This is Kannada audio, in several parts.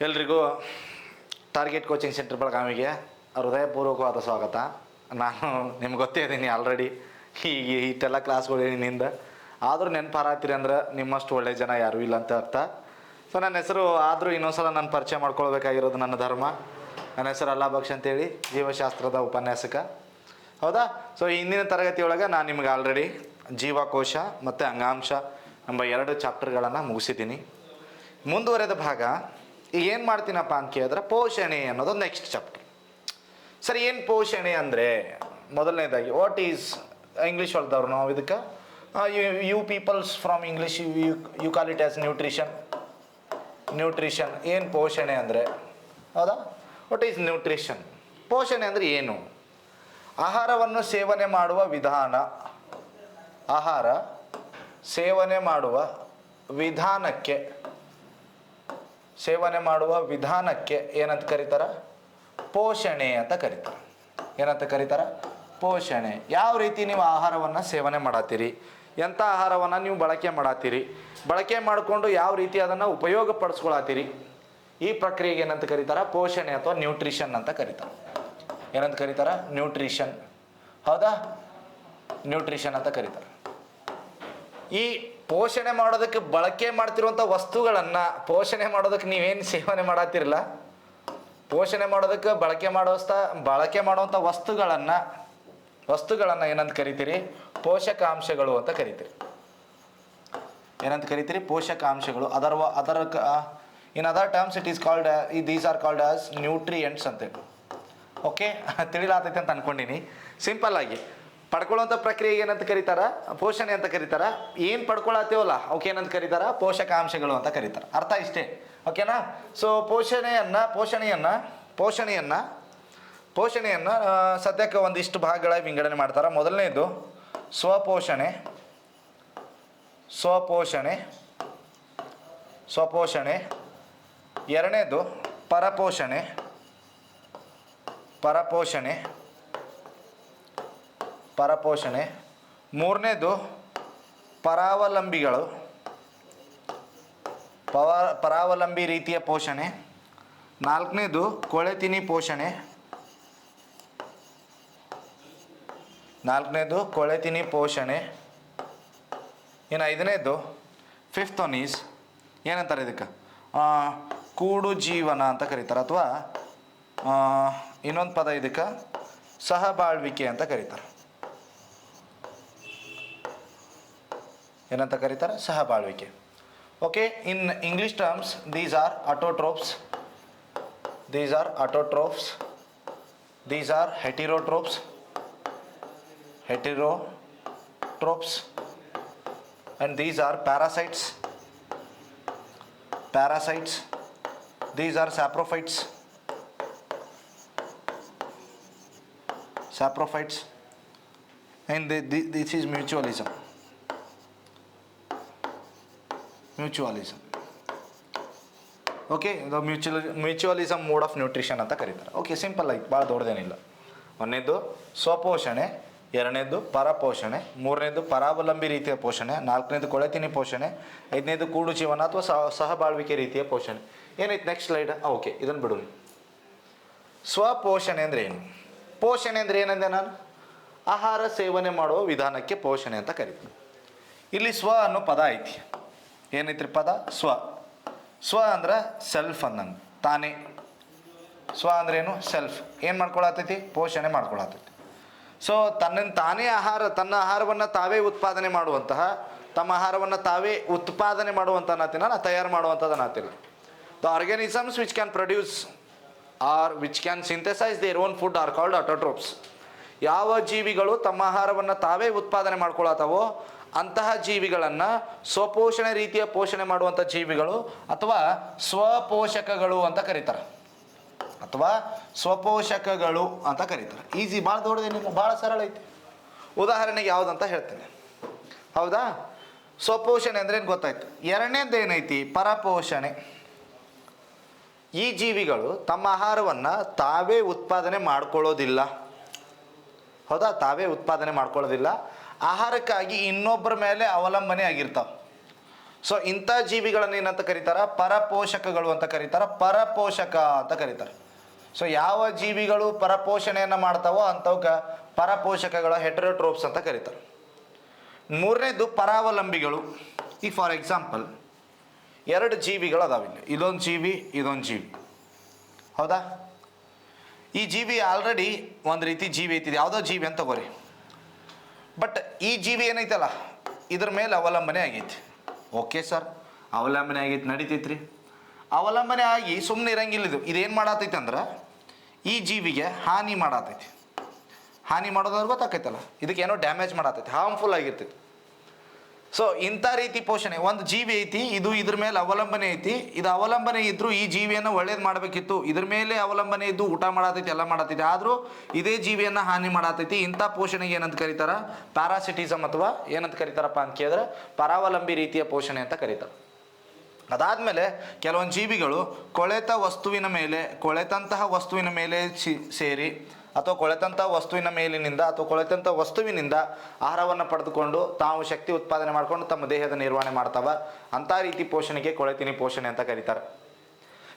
ಎಲ್ರಿಗೂ ಟಾರ್ಗೆಟ್ ಕೋಚಿಂಗ್ ಸೆಂಟರ್ ಬೆಳಗಾವಿಗೆ ಹೃದಯಪೂರ್ವಕವಾದ ಸ್ವಾಗತ. ನಾನು ನಿಮ್ಗೆ ಗೊತ್ತೇ ಇದ್ದೀನಿ ಆಲ್ರೆಡಿ, ಈಗ ಇಷ್ಟೆಲ್ಲ ಕ್ಲಾಸ್ಗಳು ಏನಿಂದ ಆದರೂ ನೆನಪಾರಾಗ್ತೀರಿ ಅಂದ್ರೆ ನಿಮ್ಮಷ್ಟು ಒಳ್ಳೆ ಜನ ಯಾರೂ ಇಲ್ಲ ಅಂತ ಅರ್ಥ. ಸೊ ನನ್ನ ಹೆಸರು ಆದರೂ ಇನ್ನೊಂದ್ಸಲ ನಾನು ಪರಿಚಯ ಮಾಡ್ಕೊಳ್ಬೇಕಾಗಿರೋದು ನನ್ನ ಧರ್ಮ. ನನ್ನ ಹೆಸರು ಅಲ್ಲಾ ಬಕ್ಷ್ ಅಂತೇಳಿ, ಜೀವಶಾಸ್ತ್ರದ ಉಪನ್ಯಾಸಕ. ಹೌದಾ? ಸೊ ಇಂದಿನ ತರಗತಿಯೊಳಗೆ ನಾನು ನಿಮ್ಗೆ ಆಲ್ರೆಡಿ ಜೀವಕೋಶ ಮತ್ತು ಅಂಗಾಂಶ ಎಂಬ 2 ಚಾಪ್ಟರ್ಗಳನ್ನು ಮುಗಿಸಿದ್ದೀನಿ. ಮುಂದುವರೆದ ಭಾಗ ಈಗ ಏನು ಮಾಡ್ತೀನಪ್ಪ ಅಂತ ಕೇಳಿದ್ರೆ ಪೋಷಣೆ ಅನ್ನೋದು ನೆಕ್ಸ್ಟ್ ಚಾಪ್ಟರ್. ಸರಿ, ಏನು ಪೋಷಣೆ ಅಂದರೆ ಮೊದಲನೇದಾಗಿ ವಾಟ್ ಈಸ್ ಇಂಗ್ಲೀಷ್ ಹೊಡೆದವ್ರು ನಾವು ಇದಕ್ಕೆ you peoples from English you call it as nutrition. ಏನು ಪೋಷಣೆ ಅಂದರೆ? ಹೌದಾ? What is nutrition? ಪೋಷಣೆ ಅಂದರೆ ಏನು? ಆಹಾರವನ್ನು ಸೇವನೆ ಮಾಡುವ ವಿಧಾನ, ಆಹಾರ ಸೇವನೆ ಮಾಡುವ ವಿಧಾನಕ್ಕೆ ಏನಂತ ಕರೀತಾರೆ? ಪೋಷಣೆ ಅಂತ ಕರೀತಾರೆ. ಏನಂತ ಕರೀತಾರೆ? ಪೋಷಣೆ. ಯಾವ ರೀತಿ ನೀವು ಆಹಾರವನ್ನು ಸೇವನೆ ಮಾಡತ್ತೀರಿ, ಎಂಥ ಆಹಾರವನ್ನು ನೀವು ಬಳಕೆ ಮಾಡತ್ತೀರಿ, ಬಳಕೆ ಮಾಡಿಕೊಂಡು ಯಾವ ರೀತಿ ಅದನ್ನು ಉಪಯೋಗ ಪಡಿಸ್ಕೊಳತ್ತೀರಿ, ಈ ಪ್ರಕ್ರಿಯೆಗೆ ಏನಂತ ಕರೀತಾರೆ? ಪೋಷಣೆ ಅಥವಾ ನ್ಯೂಟ್ರಿಷನ್ ಅಂತ ಕರೀತಾರೆ. ಏನಂತ ಕರೀತಾರೆ? ನ್ಯೂಟ್ರಿಷನ್. ಹೌದಾ? ನ್ಯೂಟ್ರಿಷನ್ ಅಂತ ಕರೀತಾರೆ. ಈ ಪೋಷಣೆ ಮಾಡೋದಕ್ಕೆ ಬಳಕೆ ಮಾಡ್ತಿರುವಂಥ ವಸ್ತುಗಳನ್ನು, ಪೋಷಣೆ ಮಾಡೋದಕ್ಕೆ ನೀವೇನು ಸೇವನೆ ಮಾಡತ್ತೀರಲ್ಲ, ಪೋಷಣೆ ಮಾಡೋದಕ್ಕೆ ಬಳಕೆ ಮಾಡುವಂಥ ವಸ್ತುಗಳನ್ನು ಏನಂತ ಕರಿತೀರಿ? ಪೋಷಕಾಂಶಗಳು ಅಂತ ಕರಿತೀರಿ. ಏನಂತ ಕರಿತೀರಿ? ಪೋಷಕಾಂಶಗಳು. In other terms it is called, these are called as nutrients ಅಂತೇಳಿ. ಓಕೆ, ತಿಳಿಲಾತೈತೆ ಅಂತ ಅನ್ಕೊಂಡಿನಿ. ಸಿಂಪಲ್ ಆಗಿ ಪಡ್ಕೊಳ್ಳುವಂಥ ಪ್ರಕ್ರಿಯೆಗೆ ಏನಂತ ಕರೀತಾರ? ಪೋಷಣೆ ಅಂತ ಕರೀತಾರ. ಏನು ಪಡ್ಕೊಳತ್ತೇವಲ್ಲ ಅವಕ್ಕೆ ಏನಂತ ಕರೀತಾರ? ಪೋಷಕಾಂಶಗಳು ಅಂತ ಕರೀತಾರೆ. ಅರ್ಥ ಇಷ್ಟೇ, ಓಕೆನಾ? ಸೊ ಪೋಷಣೆಯನ್ನು ಸದ್ಯಕ್ಕೆ ಒಂದಿಷ್ಟು ಭಾಗಗಳ ವಿಂಗಡಣೆ ಮಾಡ್ತಾರೆ. ಮೊದಲನೇದು ಸ್ವಪೋಷಣೆ. ಎರಡನೇದು ಪರಪೋಷಣೆ. ಮೂರನೇದು ಪರಾವಲಂಬಿ ರೀತಿಯ ಪೋಷಣೆ. ನಾಲ್ಕನೇದು ಕೊಳೆತಿನಿ ಪೋಷಣೆ. ಇನ್ನು ಐದನೇದು ಫಿಫ್ತ್ ಒನ್ ಈಸ್ ಏನಂತಾರೆ ಇದಕ್ಕೆ? ಕೂಡು ಜೀವನ ಅಂತ ಕರೀತಾರೆ, ಅಥವಾ ಇನ್ನೊಂದು ಪದ ಇದಕ್ಕೆ ಸಹಬಾಳ್ವಿಕೆ ಅಂತ ಕರೀತಾರೆ. ಏನಂತ ಕರೀತಾರೆ? ಸಹಬಾಳ್ವಿಕೆ. Okay, in English terms these are autotrophs, these are heterotrophs, and these are parasites, these are saprophytes, and this is mutualism. Okay, ಇದು ಮ್ಯೂಚುವಲಿಸಮ್ ಮೋಡ್ ಆಫ್ ನ್ಯೂಟ್ರಿಷನ್ ಅಂತ ಕರೀತಾರೆ. ಓಕೆ, ಸಿಂಪಲ್ ಆಗಿ, ಭಾಳ ದೊಡ್ಡದೇನಿಲ್ಲ. ಒಂದನೇದು ಸ್ವಪೋಷಣೆ, ಎರಡನೇದು ಪರಪೋಷಣೆ, ಮೂರನೇದು ಪರಾವಲಂಬಿ ರೀತಿಯ ಪೋಷಣೆ, ನಾಲ್ಕನೇದು ಕೊಳೆತಿನಿ ಪೋಷಣೆ, ಐದನೇದು ಕೂಡು ಜೀವನ ಅಥವಾ ಸಹಬಾಳ್ವಿಕೆ ರೀತಿಯ ಪೋಷಣೆ. ಏನೈತೆ ನೆಕ್ಸ್ಟ್ ಸ್ಲೈಡ್? ಓಕೆ, ಇದನ್ನು ಬಿಡು. ಸ್ವಪೋಷಣೆ ಅಂದರೆ ಏನು? ಪೋಷಣೆ ಅಂದರೆ ಏನಂದೆ ನಾನು? ಆಹಾರ ಸೇವನೆ ಮಾಡುವ ವಿಧಾನಕ್ಕೆ ಪೋಷಣೆ ಅಂತ ಕರೀತೀನಿ. ಇಲ್ಲಿ ಸ್ವ ಅನ್ನೋ ಪದ ಐತಿ. ಏನೈತ್ರಿ ಪದ? ಸ್ವ ಅಂದ್ರೆ ಸೆಲ್ಫ್ ಅಂದಂಗೆ, ತಾನೇ. ಸ್ವ ಅಂದ್ರೆ ಏನು? ಸೆಲ್ಫ್. ಏನು ಮಾಡ್ಕೊಳತೈತಿ? ಪೋಷಣೆ ಮಾಡ್ಕೊಳತೈತಿ. ಸೊ ತನ್ನ ಆಹಾರವನ್ನು ತಾವೇ ಉತ್ಪಾದನೆ ಮಾಡುವಂತಹ, ತಮ್ಮ ಆಹಾರವನ್ನು ತಾವೇ ಉತ್ಪಾದನೆ ಮಾಡುವಂಥ ಅನ್ನತ್ತಿನ, ತಯಾರು ಮಾಡುವಂಥದ್ದು ಅನ್ನತ್ತಿಲ್ಲ. The organisms which can produce or which can synthesise their own food are called autotrophs. ಯಾವ ಜೀವಿಗಳು ತಮ್ಮ ಆಹಾರವನ್ನು ತಾವೇ ಉತ್ಪಾದನೆ ಮಾಡ್ಕೊಳತ್ತವೋ ಅಂತಹ ಜೀವಿಗಳನ್ನು ಸ್ವಪೋಷಣೆ ರೀತಿಯ ಪೋಷಣೆ ಮಾಡುವಂಥ ಜೀವಿಗಳು ಅಥವಾ ಸ್ವಪೋಷಕಗಳು ಅಂತ ಕರೀತಾರೆ. ಈಸಿ, ಭಾಳ ದೊಡ್ಡದೇನಿಲ್ಲ, ಭಾಳ ಸರಳ ಐತಿ. ಉದಾಹರಣೆಗೆ ಯಾವುದಂತ ಹೇಳ್ತೇನೆ. ಹೌದಾ? ಸ್ವಪೋಷಣೆ ಅಂದರೆ ಏನು ಗೊತ್ತಾಯ್ತು. ಎರಡನೇದು ಏನೈತಿ? ಪರಪೋಷಣೆ. ಈ ಜೀವಿಗಳು ತಮ್ಮ ಆಹಾರವನ್ನು ತಾವೇ ಉತ್ಪಾದನೆ ಮಾಡ್ಕೊಳ್ಳೋದಿಲ್ಲ. ಹೌದಾ? ತಾವೇ ಉತ್ಪಾದನೆ ಮಾಡ್ಕೊಳ್ಳೋದಿಲ್ಲ, ಆಹಾರಕ್ಕಾಗಿ ಇನ್ನೊಬ್ಬರ ಮೇಲೆ ಅವಲಂಬನೆ ಆಗಿರ್ತಾವೆ. ಸೊ ಇಂಥ ಜೀವಿಗಳನ್ನು ಏನಂತ ಕರೀತಾರ? ಪರಪೋಷಕಗಳು ಅಂತ ಕರೀತಾರ, ಪರಪೋಷಕ ಅಂತ ಕರೀತಾರೆ. ಸೊ ಯಾವ ಜೀವಿಗಳು ಪರಪೋಷಣೆಯನ್ನು ಮಾಡ್ತಾವೋ ಅಂಥವಕ್ಕೆ ಪರಪೋಷಕಗಳ ಹೆಟರೋಟ್ರೋಪ್ಸ್ ಅಂತ ಕರೀತಾರೆ. ಮೂರನೇದು ಪರಾವಲಂಬಿಗಳು. ಈಗ ಫಾರ್ ಎಕ್ಸಾಂಪಲ್ ಎರಡು ಜೀವಿಗಳು ಅದಾವಿಲ್ಲ, ಇದೊಂದು ಜೀವಿ ಇದೊಂದು ಜೀವಿ, ಹೌದಾ? ಈ ಜೀವಿ ಆಲ್ರೆಡಿ ಒಂದು ರೀತಿ ಜೀವಿ ಐತಿದೆ, ಯಾವುದೋ ಜೀವಿ ಅಂತ ತಗೋರಿ. ಬಟ್ ಈ ಜೀವಿ ಏನೈತಲ್ಲ ಇದ್ರ ಮೇಲೆ ಅವಲಂಬನೆ ಆಗೈತಿ. ಓಕೆ ಸರ್, ಅವಲಂಬನೆ ಆಗೈತಿ, ನಡೀತೈತ್ರಿ. ಅವಲಂಬನೆ ಆಗಿ ಸುಮ್ಮನೆ ಇರಂಗಿಲ್ಲ. ಇದೇನು ಮಾಡತೈತಿ ಅಂದ್ರೆ ಈ ಜೀವಿಗೆ ಹಾನಿ ಮಾಡತೈತಿ. ಹಾನಿ ಮಾಡೋದ್ರ ಗೊತ್ತಾಕೈತಲ್ಲ, ಇದಕ್ಕೆ ಏನೋ ಡ್ಯಾಮೇಜ್ ಮಾಡತೈತಿ, ಹಾರ್ಮ್ಫುಲ್ ಆಗಿರ್ತೈತಿ. ಸೊ ಇಂಥ ರೀತಿ ಪೋಷಣೆ, ಒಂದು ಜೀವಿ ಐತಿ, ಇದು ಇದ್ರ ಮೇಲೆ ಅವಲಂಬನೆ ಐತಿ. ಇದು ಅವಲಂಬನೆ ಇದ್ದರೂ ಈ ಜೀವಿಯನ್ನು ಒಳ್ಳೇದು ಮಾಡಬೇಕಿತ್ತು, ಇದ್ರ ಮೇಲೆ ಅವಲಂಬನೆ ಇದ್ದು ಊಟ ಮಾಡತೈತಿ, ಎಲ್ಲ ಮಾಡತೈತಿ, ಆದರೂ ಇದೇ ಜೀವಿಯನ್ನು ಹಾನಿ ಮಾಡತೈತಿ. ಇಂಥ ಪೋಷಣೆಗೆ ಏನಂತ ಕರೀತಾರ? ಪ್ಯಾರಾಸಿಟಿಸಮ್ ಅಥವಾ ಏನಂತ ಕರೀತಾರಪ್ಪ ಅಂತ ಕೇಳಿದ್ರೆ ಪರಾವಲಂಬಿ ರೀತಿಯ ಪೋಷಣೆ ಅಂತ ಕರೀತಾರೆ. ಅದಾದಮೇಲೆ ಕೆಲವೊಂದು ಜೀವಿಗಳು ಕೊಳೆತಂತಹ ವಸ್ತುವಿನ ಮೇಲೆ ಸೇರಿ ಅಥವಾ ಕೊಳೆತಂಥ ವಸ್ತುವಿನಿಂದ ಆಹಾರವನ್ನು ಪಡೆದುಕೊಂಡು ತಾವು ಶಕ್ತಿ ಉತ್ಪಾದನೆ ಮಾಡಿಕೊಂಡು ತಮ್ಮ ದೇಹದ ನಿರ್ವಹಣೆ ಮಾಡ್ತಾವೆ. ಅಂಥ ರೀತಿ ಪೋಷಣೆಗೆ ಕೊಳೆತಿನಿ ಪೋಷಣೆ ಅಂತ ಕರೀತಾರೆ.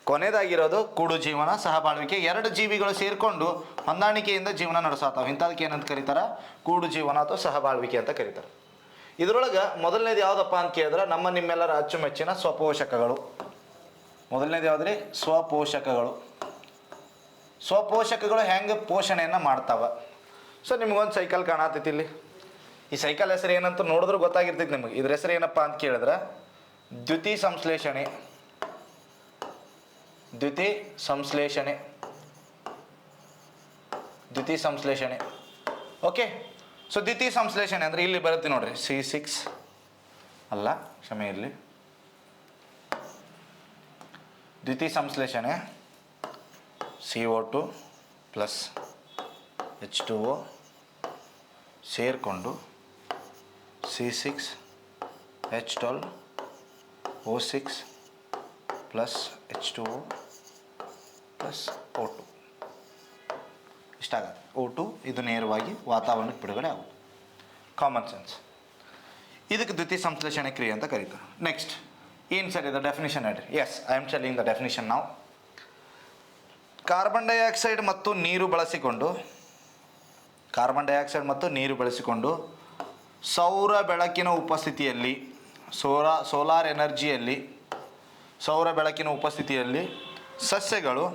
ಕೊನೆಯದಾಗಿರೋದು ಕೂಡು ಜೀವನ, ಸಹಬಾಳ್ವಿಕೆ. ಎರಡು ಜೀವಿಗಳು ಸೇರಿಕೊಂಡು ಹೊಂದಾಣಿಕೆಯಿಂದ ಜೀವನ ನಡೆಸತ್ತಾವೆ. ಇಂಥದಕ್ಕೆ ಏನಂತ ಕರೀತಾರೆ? ಕೂಡು ಜೀವನ ಅಥವಾ ಸಹಬಾಳ್ವಿಕೆ ಅಂತ ಕರೀತಾರೆ. ಇದರೊಳಗೆ ಮೊದಲನೇದು ಯಾವುದಪ್ಪ ಅಂತ ಕೇಳಿದ್ರೆ ನಮ್ಮ ನಿಮ್ಮೆಲ್ಲರ ಅಚ್ಚುಮೆಚ್ಚಿನ ಸ್ವಪೋಷಕಗಳು. ಮೊದಲನೇದು ಯಾವುದ್ರಿ? ಸ್ವಪೋಷಕಗಳು. ಸ್ವಪೋಷಕಗಳು ಹೆಂಗೆ ಪೋಷಣೆಯನ್ನು ಮಾಡ್ತಾವೆ? ಸೊ ನಿಮಗೊಂದು ಸೈಕಲ್ ಕಾಣತೈತಿ ಇಲ್ಲಿ. ಈ ಸೈಕಲ್ ಹೆಸರು ಏನಂತ ನೋಡಿದ್ರೆ ಗೊತ್ತಾಗಿರ್ತೈತಿ ನಿಮಗೆ. ಇದ್ರ ಹೆಸರು ಏನಪ್ಪ ಅಂತ ಕೇಳಿದ್ರೆ ದ್ಯುತಿಸಂಶ್ಲೇಷಣೆ. ದ್ಯುತಿಸಂಶ್ಲೇಷಣೆ. ಓಕೆ. ಸೊ ದ್ಯುತಿಸಂಶ್ಲೇಷಣೆ ಅಂದರೆ ಇಲ್ಲಿ ಬರುತ್ತೆ ನೋಡ್ರಿ, C6 ಅಲ್ಲ, ಕ್ಷಮೆ ಇರಲಿ, ದ್ಯುತಿಸಂಶ್ಲೇಷಣೆ CO2 ಪ್ಲಸ್ H2O ಸೇರಿಕೊಂಡು C6H12O6 plus H2O plus O2 ಇಷ್ಟಾಗತ್ತೆ. O2 ಇದು ನೇರವಾಗಿ ವಾತಾವರಣಕ್ಕೆ ಬಿಡುಗಡೆ ಆಗುತ್ತೆ. Common sense. ಇದಕ್ಕೆ ದ್ಯುತಿಸಂಶ್ಲೇಷಣೆ ಕ್ರಿಯೆ ಅಂತ ಕರೀತಾರೆ. ನೆಕ್ಸ್ಟ್ ಏನು ಸರ್ ಇದು ಡೆಫಿನಿಷನ್ ಹೇಳ್ರಿ? Yes, I am telling the definition ನಾವು. ಕಾರ್ಬನ್ ಡೈಆಕ್ಸೈಡ್ ಮತ್ತು ನೀರು ಬಳಸಿಕೊಂಡು ಸೌರ ಬೆಳಕಿನ ಉಪಸ್ಥಿತಿಯಲ್ಲಿ ಸಸ್ಯಗಳು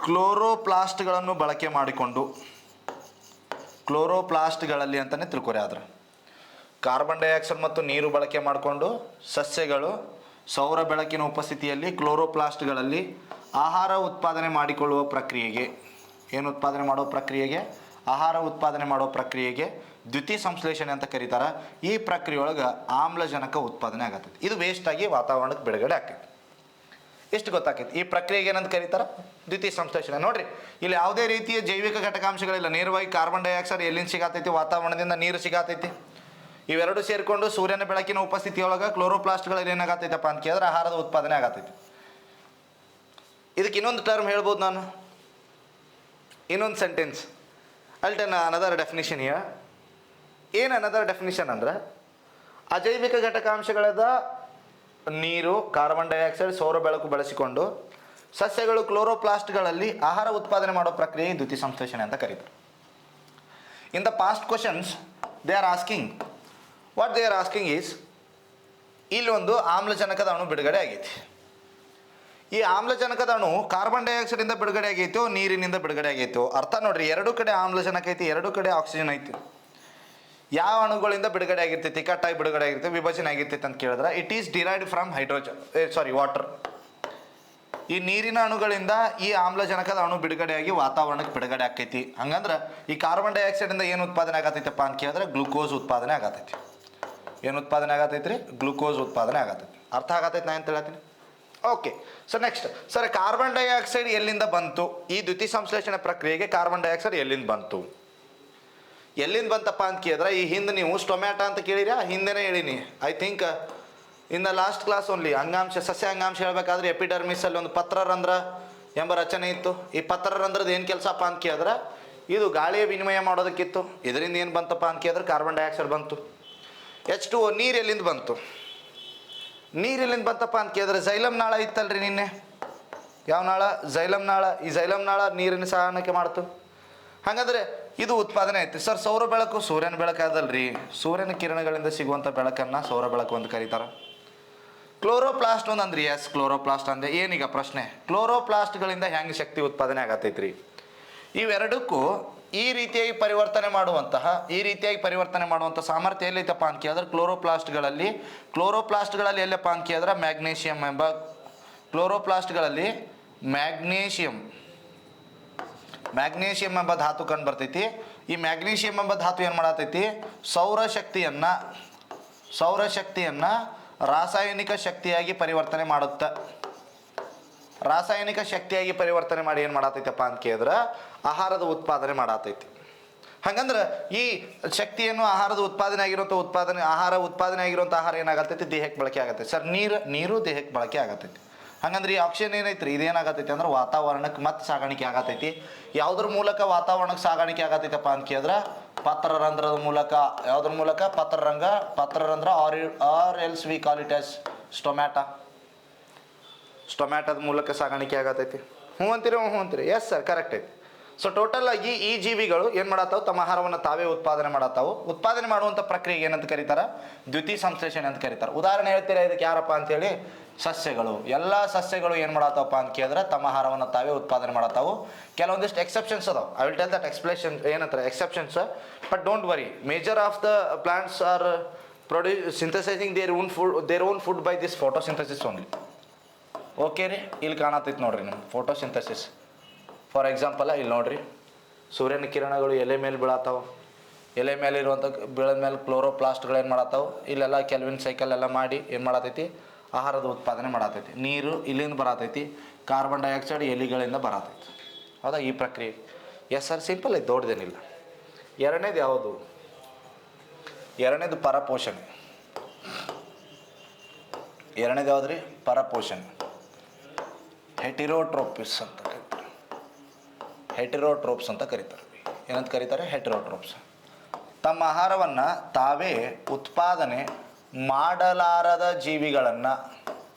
ಕ್ಲೋರೋಪ್ಲಾಸ್ಟ್ಗಳನ್ನು ಬಳಕೆ ಮಾಡಿಕೊಂಡು, ಕ್ಲೋರೋಪ್ಲಾಸ್ಟ್ಗಳಲ್ಲಿ ಅಂತಲೇ ತಿಳ್ಕೊರಿ. ಆದ್ರೆ ಕಾರ್ಬನ್ ಡೈಆಕ್ಸೈಡ್ ಮತ್ತು ನೀರು ಬಳಕೆ ಮಾಡಿಕೊಂಡು ಸಸ್ಯಗಳು ಸೌರ ಬೆಳಕಿನ ಉಪಸ್ಥಿತಿಯಲ್ಲಿ ಕ್ಲೋರೋಪ್ಲಾಸ್ಟ್ಗಳಲ್ಲಿ ಆಹಾರ ಉತ್ಪಾದನೆ ಮಾಡಿಕೊಳ್ಳುವ ಪ್ರಕ್ರಿಯೆಗೆ, ಆಹಾರ ಉತ್ಪಾದನೆ ಮಾಡೋ ಪ್ರಕ್ರಿಯೆಗೆ ದ್ಯುತಿಸಂಶ್ಲೇಷಣೆ ಅಂತ ಕರೀತಾರೆ. ಈ ಪ್ರಕ್ರಿಯೆಯೊಳಗೆ ಆಮ್ಲಜನಕ ಉತ್ಪಾದನೆ ಆಗತ್ತೈತಿ. ಇದು ವೇಸ್ಟಾಗಿ ವಾತಾವರಣಕ್ಕೆ ಬಿಡುಗಡೆ ಆಕೈತಿ. ಎಷ್ಟು ಗೊತ್ತಾಕೈತಿ? ಈ ಪ್ರಕ್ರಿಯೆಗೆ ಏನಂತ ಕರೀತಾರೆ? ದ್ಯುತಿಸಂಶ್ಲೇಷಣೆ. ನೋಡ್ರಿ, ಇಲ್ಲಿ ಯಾವುದೇ ರೀತಿಯ ಜೈವಿಕ ಘಟಕಾಂಶಗಳಿಲ್ಲ. ನೇರವಾಗಿ ಕಾರ್ಬನ್ ಡೈಆಕ್ಸೈಡ್ ಎಲ್ಲಿಂದ ಸಿಗತೈತಿ? ವಾತಾವರಣದಿಂದ ನೀರು ಸಿಗತೈತಿ. ಇವೆರಡು ಸೇರಿಕೊಂಡು ಸೂರ್ಯನ ಬೆಳಕಿನ ಉಪಸ್ಥಿತಿಯೊಳಗೆ ಕ್ಲೋರೋಪ್ಲಾಸ್ಟ್ಗಳಲ್ಲಿ ಏನಾಗತ್ತೈತಪ್ಪ ಅಂತ ಕೇಳಿದ್ರೆ ಆಹಾರದ ಉತ್ಪಾದನೆ ಆಗತೈತಿ. ಇದಕ್ಕೆ ಇನ್ನೊಂದು ಟರ್ಮ್ ಹೇಳ್ಬೋದು ನಾನು, ಇನ್ನೊಂದು ಸೆಂಟೆನ್ಸ್. ಅಲ್ ಟೆನ್ ಅನದರ್ ಡೆಫಿನಿಷನ್ ಹಿಯರ್. ಏನು ಅನದರ್ ಡೆಫಿನಿಷನ್ ಅಂದ್ರೆ ಅಜೈವಿಕ ಘಟಕಾಂಶಗಳಾದ ನೀರು, ಕಾರ್ಬನ್ ಡೈಆಕ್ಸೈಡ್, ಸೌರ ಬೆಳಕು ಬಳಸಿಕೊಂಡು ಸಸ್ಯಗಳು ಕ್ಲೋರೋಪ್ಲಾಸ್ಟ್ಗಳಲ್ಲಿ ಆಹಾರ ಉತ್ಪಾದನೆ ಮಾಡೋ ಪ್ರಕ್ರಿಯೆ ದ್ಯುತಿಸಂಶ್ಲೇಷಣೆ ಅಂತ ಕರೀತಾರೆ. In the past questions they are asking, what they are asking is, ಇಲ್ಲೊಂದು ಆಮ್ಲಜನಕದ ಅಣು ಬಿಡುಗಡೆ ಆಗೈತಿ. ಈ ಆಮ್ಲಜನಕದ ಅಣು ಕಾರ್ಬನ್ ಡೈಆಕ್ಸೈಡಿಂದ ಬಿಡುಗಡೆ ಆಗೈತೋ ನೀರಿನಿಂದ ಬಿಡುಗಡೆ ಆಗೈತೋ? ಅರ್ಥ ನೋಡ್ರಿ, ಎರಡು ಕಡೆ ಆಮ್ಲಜನಕ ಐತಿ, ಎರಡು ಕಡೆ ಆಕ್ಸಿಜನ್ ಐತಿ. ಯಾವ ಅಣುಗಳಿಂದ ಬಿಡುಗಡೆ ಆಗಿರ್ತೈತಿ? ಕಟ್ಟಾಗಿ ಬಿಡುಗಡೆ ಆಗಿರ್ತೈತಿ, ವಿಭಜನೆ ಆಗಿರ್ತೈತಿ ಅಂತ ಕೇಳಿದ್ರೆ it is derived from water. ಈ ನೀರಿನ ಅಣುಗಳಿಂದ ಈ ಆಮ್ಲಜನಕದ ಅಣು ಬಿಡುಗಡೆಯಾಗಿ ವಾತಾವರಣಕ್ಕೆ ಬಿಡುಗಡೆ ಆಕೈತಿ. ಹಂಗಂದ್ರೆ ಈ ಕಾರ್ಬನ್ ಡೈಆಕ್ಸೈಡಿಂದ ಏನು ಉತ್ಪಾದನೆ ಆಗತೈತಪ್ಪ ಅಂತ ಕೇಳಿದ್ರೆ ಗ್ಲೂಕೋಸ್ ಉತ್ಪಾದನೆ ಆಗತೈತಿ. ಏನು ಉತ್ಪಾದನೆ ಆಗತೈತ್ರಿ? ಗ್ಲೂಕೋಸ್ ಉತ್ಪಾದನೆ ಆಗತೈತಿ. ಅರ್ಥ ಆಗತೈತಿ ನಾ ಅಂತ ಹೇಳ್ತೀನಿ? Okay. So next sir, carbon dioxide ಎಲ್ಲಿಂದ ಬಂತು? ಈ ದ್ಯುತಿಸಂಶ್ಲೇಷಣೆ ಪ್ರಕ್ರಿಯೆಗೆ ಕಾರ್ಬನ್ ಡೈಆಕ್ಸೈಡ್ ಎಲ್ಲಿಂದ ಬಂತಪ್ಪ ಅಂತ ಕೇಳಿದ್ರೆ, ಈ ಹಿಂದೆ ನೀವು ಸ್ಟೊಮ್ಯಾಟೊ ಅಂತ ಕೇಳಿರಾ? ಹಿಂದೆನೇ ಹೇಳಿನಿ, I think in the last class only. ಸಸ್ಯ ಅಂಗಾಂಶ ಹೇಳಬೇಕಾದ್ರೆ ಎಪಿಡರ್ಮಿಸಲ್ಲಿ ಒಂದು ಪತ್ರರಂಧ್ರ ಎಂಬ ರಚನೆ ಇತ್ತು. ಈ ಪತ್ರರಂಧ್ರದ ಏನು ಕೆಲಸಪ್ಪ ಅಂತ ಕೇಳಿದ್ರೆ ಇದು ಗಾಳಿಯ ವಿನಿಮಯ ಮಾಡೋದಕ್ಕಿತ್ತು. ಇದರಿಂದ ಏನು ಬಂತಪ್ಪ ಅಂತ ಕೇಳಿದ್ರೆ ಕಾರ್ಬನ್ ಡೈಆಕ್ಸೈಡ್ ಬಂತು. H2O ನೀರು ಎಲ್ಲಿಂದ ಬಂತು? ನೀರಿಲ್ಲಿಂದ ಬಂತಪ್ಪ ಅಂತ ಕೇಳಿದ್ರೆ ಜೈಲಮ್ ನಾಳ ಇತ್ತಲ್ರಿ ನಿನ್ನೆ. ಯಾವ ನಾಳ? ಜೈಲಮ್ ನಾಳ. ಈ ಜೈಲಮ್ ನಾಳ ನೀರಿನ ಸಾಗಾಣಿಕೆ ಮಾಡ್ತು. ಹಾಗಾದರೆ ಇದು ಉತ್ಪಾದನೆ ಐತಿ ಸರ್. ಸೌರ ಬೆಳಕು ಸೂರ್ಯನ ಬೆಳಕಾದಲ್ರಿ, ಸೂರ್ಯನ ಕಿರಣಗಳಿಂದ ಸಿಗುವಂಥ ಬೆಳಕನ್ನು ಸೌರ ಬೆಳಕು ಅಂತ ಕರೀತಾರೆ. ಕ್ಲೋರೋಪ್ಲಾಸ್ಟ್ ಒಂದಂದ್ರಿ. ಎಸ್, ಕ್ಲೋರೋಪ್ಲಾಸ್ಟ್ ಅಂದೆ. ಏನೀಗ ಪ್ರಶ್ನೆ, ಕ್ಲೋರೋಪ್ಲಾಸ್ಟ್ಗಳಿಂದ ಹೆಂಗೆ ಶಕ್ತಿ ಉತ್ಪಾದನೆ ಆಗತೈತ್ರಿ? ಇವೆರಡಕ್ಕೂ ಈ ರೀತಿಯಾಗಿ ಪರಿವರ್ತನೆ ಮಾಡುವಂಥ ಸಾಮರ್ಥ್ಯ ಎಲ್ಲೈತಪ್ಪ ಅಂತ ಕೇಳಿದ್ರೆ ಕ್ಲೋರೋಪ್ಲಾಸ್ಟ್ಗಳಲ್ಲಿ ಎಲ್ಲಪ್ಪ ಅಂತ ಕೇಳಿದ್ರೆ ಕ್ಲೋರೋಪ್ಲಾಸ್ಟ್ಗಳಲ್ಲಿ ಮ್ಯಾಗ್ನೇಷಿಯಂ ಎಂಬ ಧಾತು ಕಂಡು ಬರ್ತೈತಿ. ಈ ಮ್ಯಾಗ್ನೀಷಿಯಂ ಎಂಬ ಧಾತು ಏನು ಮಾಡತೈತಿ? ಸೌರಶಕ್ತಿಯನ್ನು ರಾಸಾಯನಿಕ ಶಕ್ತಿಯಾಗಿ ಪರಿವರ್ತನೆ ಮಾಡುತ್ತೆ. ರಾಸಾಯನಿಕ ಶಕ್ತಿಯಾಗಿ ಪರಿವರ್ತನೆ ಮಾಡಿ ಏನು ಮಾಡತೈತಪ್ಪ ಅಂತ ಕೇಳಿದ್ರೆ ಆಹಾರದ ಉತ್ಪಾದನೆ ಮಾಡತೈತಿ. ಹಾಗಂದ್ರೆ ಈ ಶಕ್ತಿಯನ್ನು ಆಹಾರ ಉತ್ಪಾದನೆ ಆಗಿರುವಂಥ ಆಹಾರ ಏನಾಗತ್ತೈತಿ? ದೇಹಕ್ಕೆ ಬಳಕೆ ಆಗತ್ತೈತಿ ಸರ್. ನೀರು ದೇಹಕ್ಕೆ ಬಳಕೆ ಆಗತ್ತೈತಿ. ಹಾಗಂದ್ರೆ ಈ ಆಕ್ಸಿಜನ್ ಏನೈತ್ರಿ, ಇದೇನಾಗತ್ತೈತಿ ಅಂದ್ರೆ ವಾತಾವರಣಕ್ಕೆ ಮತ್ತೆ ಸಾಗಾಣಿಕೆ ಆಗತೈತಿ. ಯಾವುದ್ರ ಮೂಲಕ ವಾತಾವರಣಕ್ಕೆ ಸಾಗಾಣಿಕೆ ಆಗತೈತಪ್ಪ ಅಂತ ಕೇಳಿದ್ರೆ ಪತ್ರರಂಧ್ರದ ಮೂಲಕ. ಯಾವುದ್ರ ಮೂಲಕ? ಪತ್ರರಂಧ್ರ or else we call it as ಸ್ಟೊಮ್ಯಾಟದ ಮೂಲಕ ಸಾಗಾಣಿಕೆ ಆಗತೈತಿ. ಹ್ಞೂ ಅಂತೀರಿ? ಎಸ್ ಸರ್, ಕರೆಕ್ಟ್ ಐತಿ. ಸೊ ಟೋಟಲ್ ಆಗಿ ಈ ಜೀವಿಗಳು ಏನು ಮಾಡತ್ತಾವು? ತಮ್ಮ ಆಹಾರವನ್ನು ತಾವೇ ಉತ್ಪಾದನೆ ಮಾಡತ್ತಾವು. ಉತ್ಪಾದನೆ ಮಾಡುವಂಥ ಪ್ರಕ್ರಿಯೆ ಏನಂತ ಕರೀತಾರೆ? ದ್ಯುತಿ ಸಂಶ್ಲೇಷಣೆ ಅಂತ ಕರೀತಾರೆ. ಉದಾಹರಣೆ ಹೇಳ್ತೀರಾ ಇದಕ್ಕೆ? ಯಾರಪ್ಪ ಅಂತೇಳಿ? ಸಸ್ಯಗಳು. ಎಲ್ಲ ಸಸ್ಯಗಳು ಏನು ಮಾಡತ್ತವಪ್ಪ ಅಂತ ಕೇಳಿದ್ರೆ ತಮ್ಮ ಆಹಾರವನ್ನು ತಾವೇ ಉತ್ಪಾದನೆ ಮಾಡತ್ತಾವು. ಕೆಲವೊಂದಿಷ್ಟು ಎಕ್ಸೆಪ್ಷನ್ಸ್ ಅದಾವೆ. ಐ ವಿಲ್ ಟೆಲ್ ದಟ್ ಏನಂತಾರೆ exceptions. But don't worry, major of the plants are synthesising their own food by this photosynthesis only. Okay ರೀ, ಇಲ್ಲಿ ಕಾಣತೈತಿ ನೋಡ್ರಿ ನಿಮ್ಮ ಫೋಟೋಸಿಂಥಸಿಸ್. ಫಾರ್ ಎಕ್ಸಾಂಪಲ್ ಇಲ್ಲಿ ನೋಡ್ರಿ, ಸೂರ್ಯನ ಕಿರಣಗಳು ಎಲೆ ಮೇಲೆ ಬೀಳತ್ತಾವೆ. ಎಲೆ ಮೇಲೆ ಇರುವಂಥ ಬೀಳದ ಮೇಲೆ ಕ್ಲೋರೋಪ್ಲಾಸ್ಟ್ಗಳು ಏನು ಮಾಡತ್ತಾವೆ? ಇಲ್ಲೆಲ್ಲ ಕೆಲ್ವಿನ್ ಸೈಕಲ್ ಎಲ್ಲ ಮಾಡಿ ಏನು ಮಾಡತೈತಿ? ಆಹಾರದ ಉತ್ಪಾದನೆ ಮಾಡತೈತಿ. ನೀರು ಇಲ್ಲಿಂದ ಬರತೈತಿ, ಕಾರ್ಬನ್ ಡೈಆಕ್ಸೈಡ್ ಎಲಿಗಳಿಂದ ಬರತೈತಿ. ಹೌದಾ? ಈ ಪ್ರಕ್ರಿಯೆ. ಎಸ್ ಸರ್, ಸಿಂಪಲ್ ಐತೆ, ದೊಡ್ಡದೇನಿಲ್ಲ. ಎರಡನೇದು ಯಾವುದು? ಎರಡನೇದು ಪರಪೋಷಣೆ. ಎರಡನೇದು ಯಾವ್ದು ರೀ? ಪರಪೋಷಣೆ. ಹೆಟಿರೋಟ್ರೋಪಿಸ್ ಅಂತ ಕರೀತಾರೆ. ಹೆಟಿರೋಟ್ರೋಪ್ಸ್ ಅಂತ ಕರೀತಾರೆ. ಏನಂತ ಕರೀತಾರೆ? ಹೆಟಿರೋಟ್ರೋಪ್ಸ್. ತಮ್ಮ ಆಹಾರವನ್ನು ತಾವೇ ಉತ್ಪಾದನೆ ಮಾಡಲಾರದ ಜೀವಿಗಳನ್ನು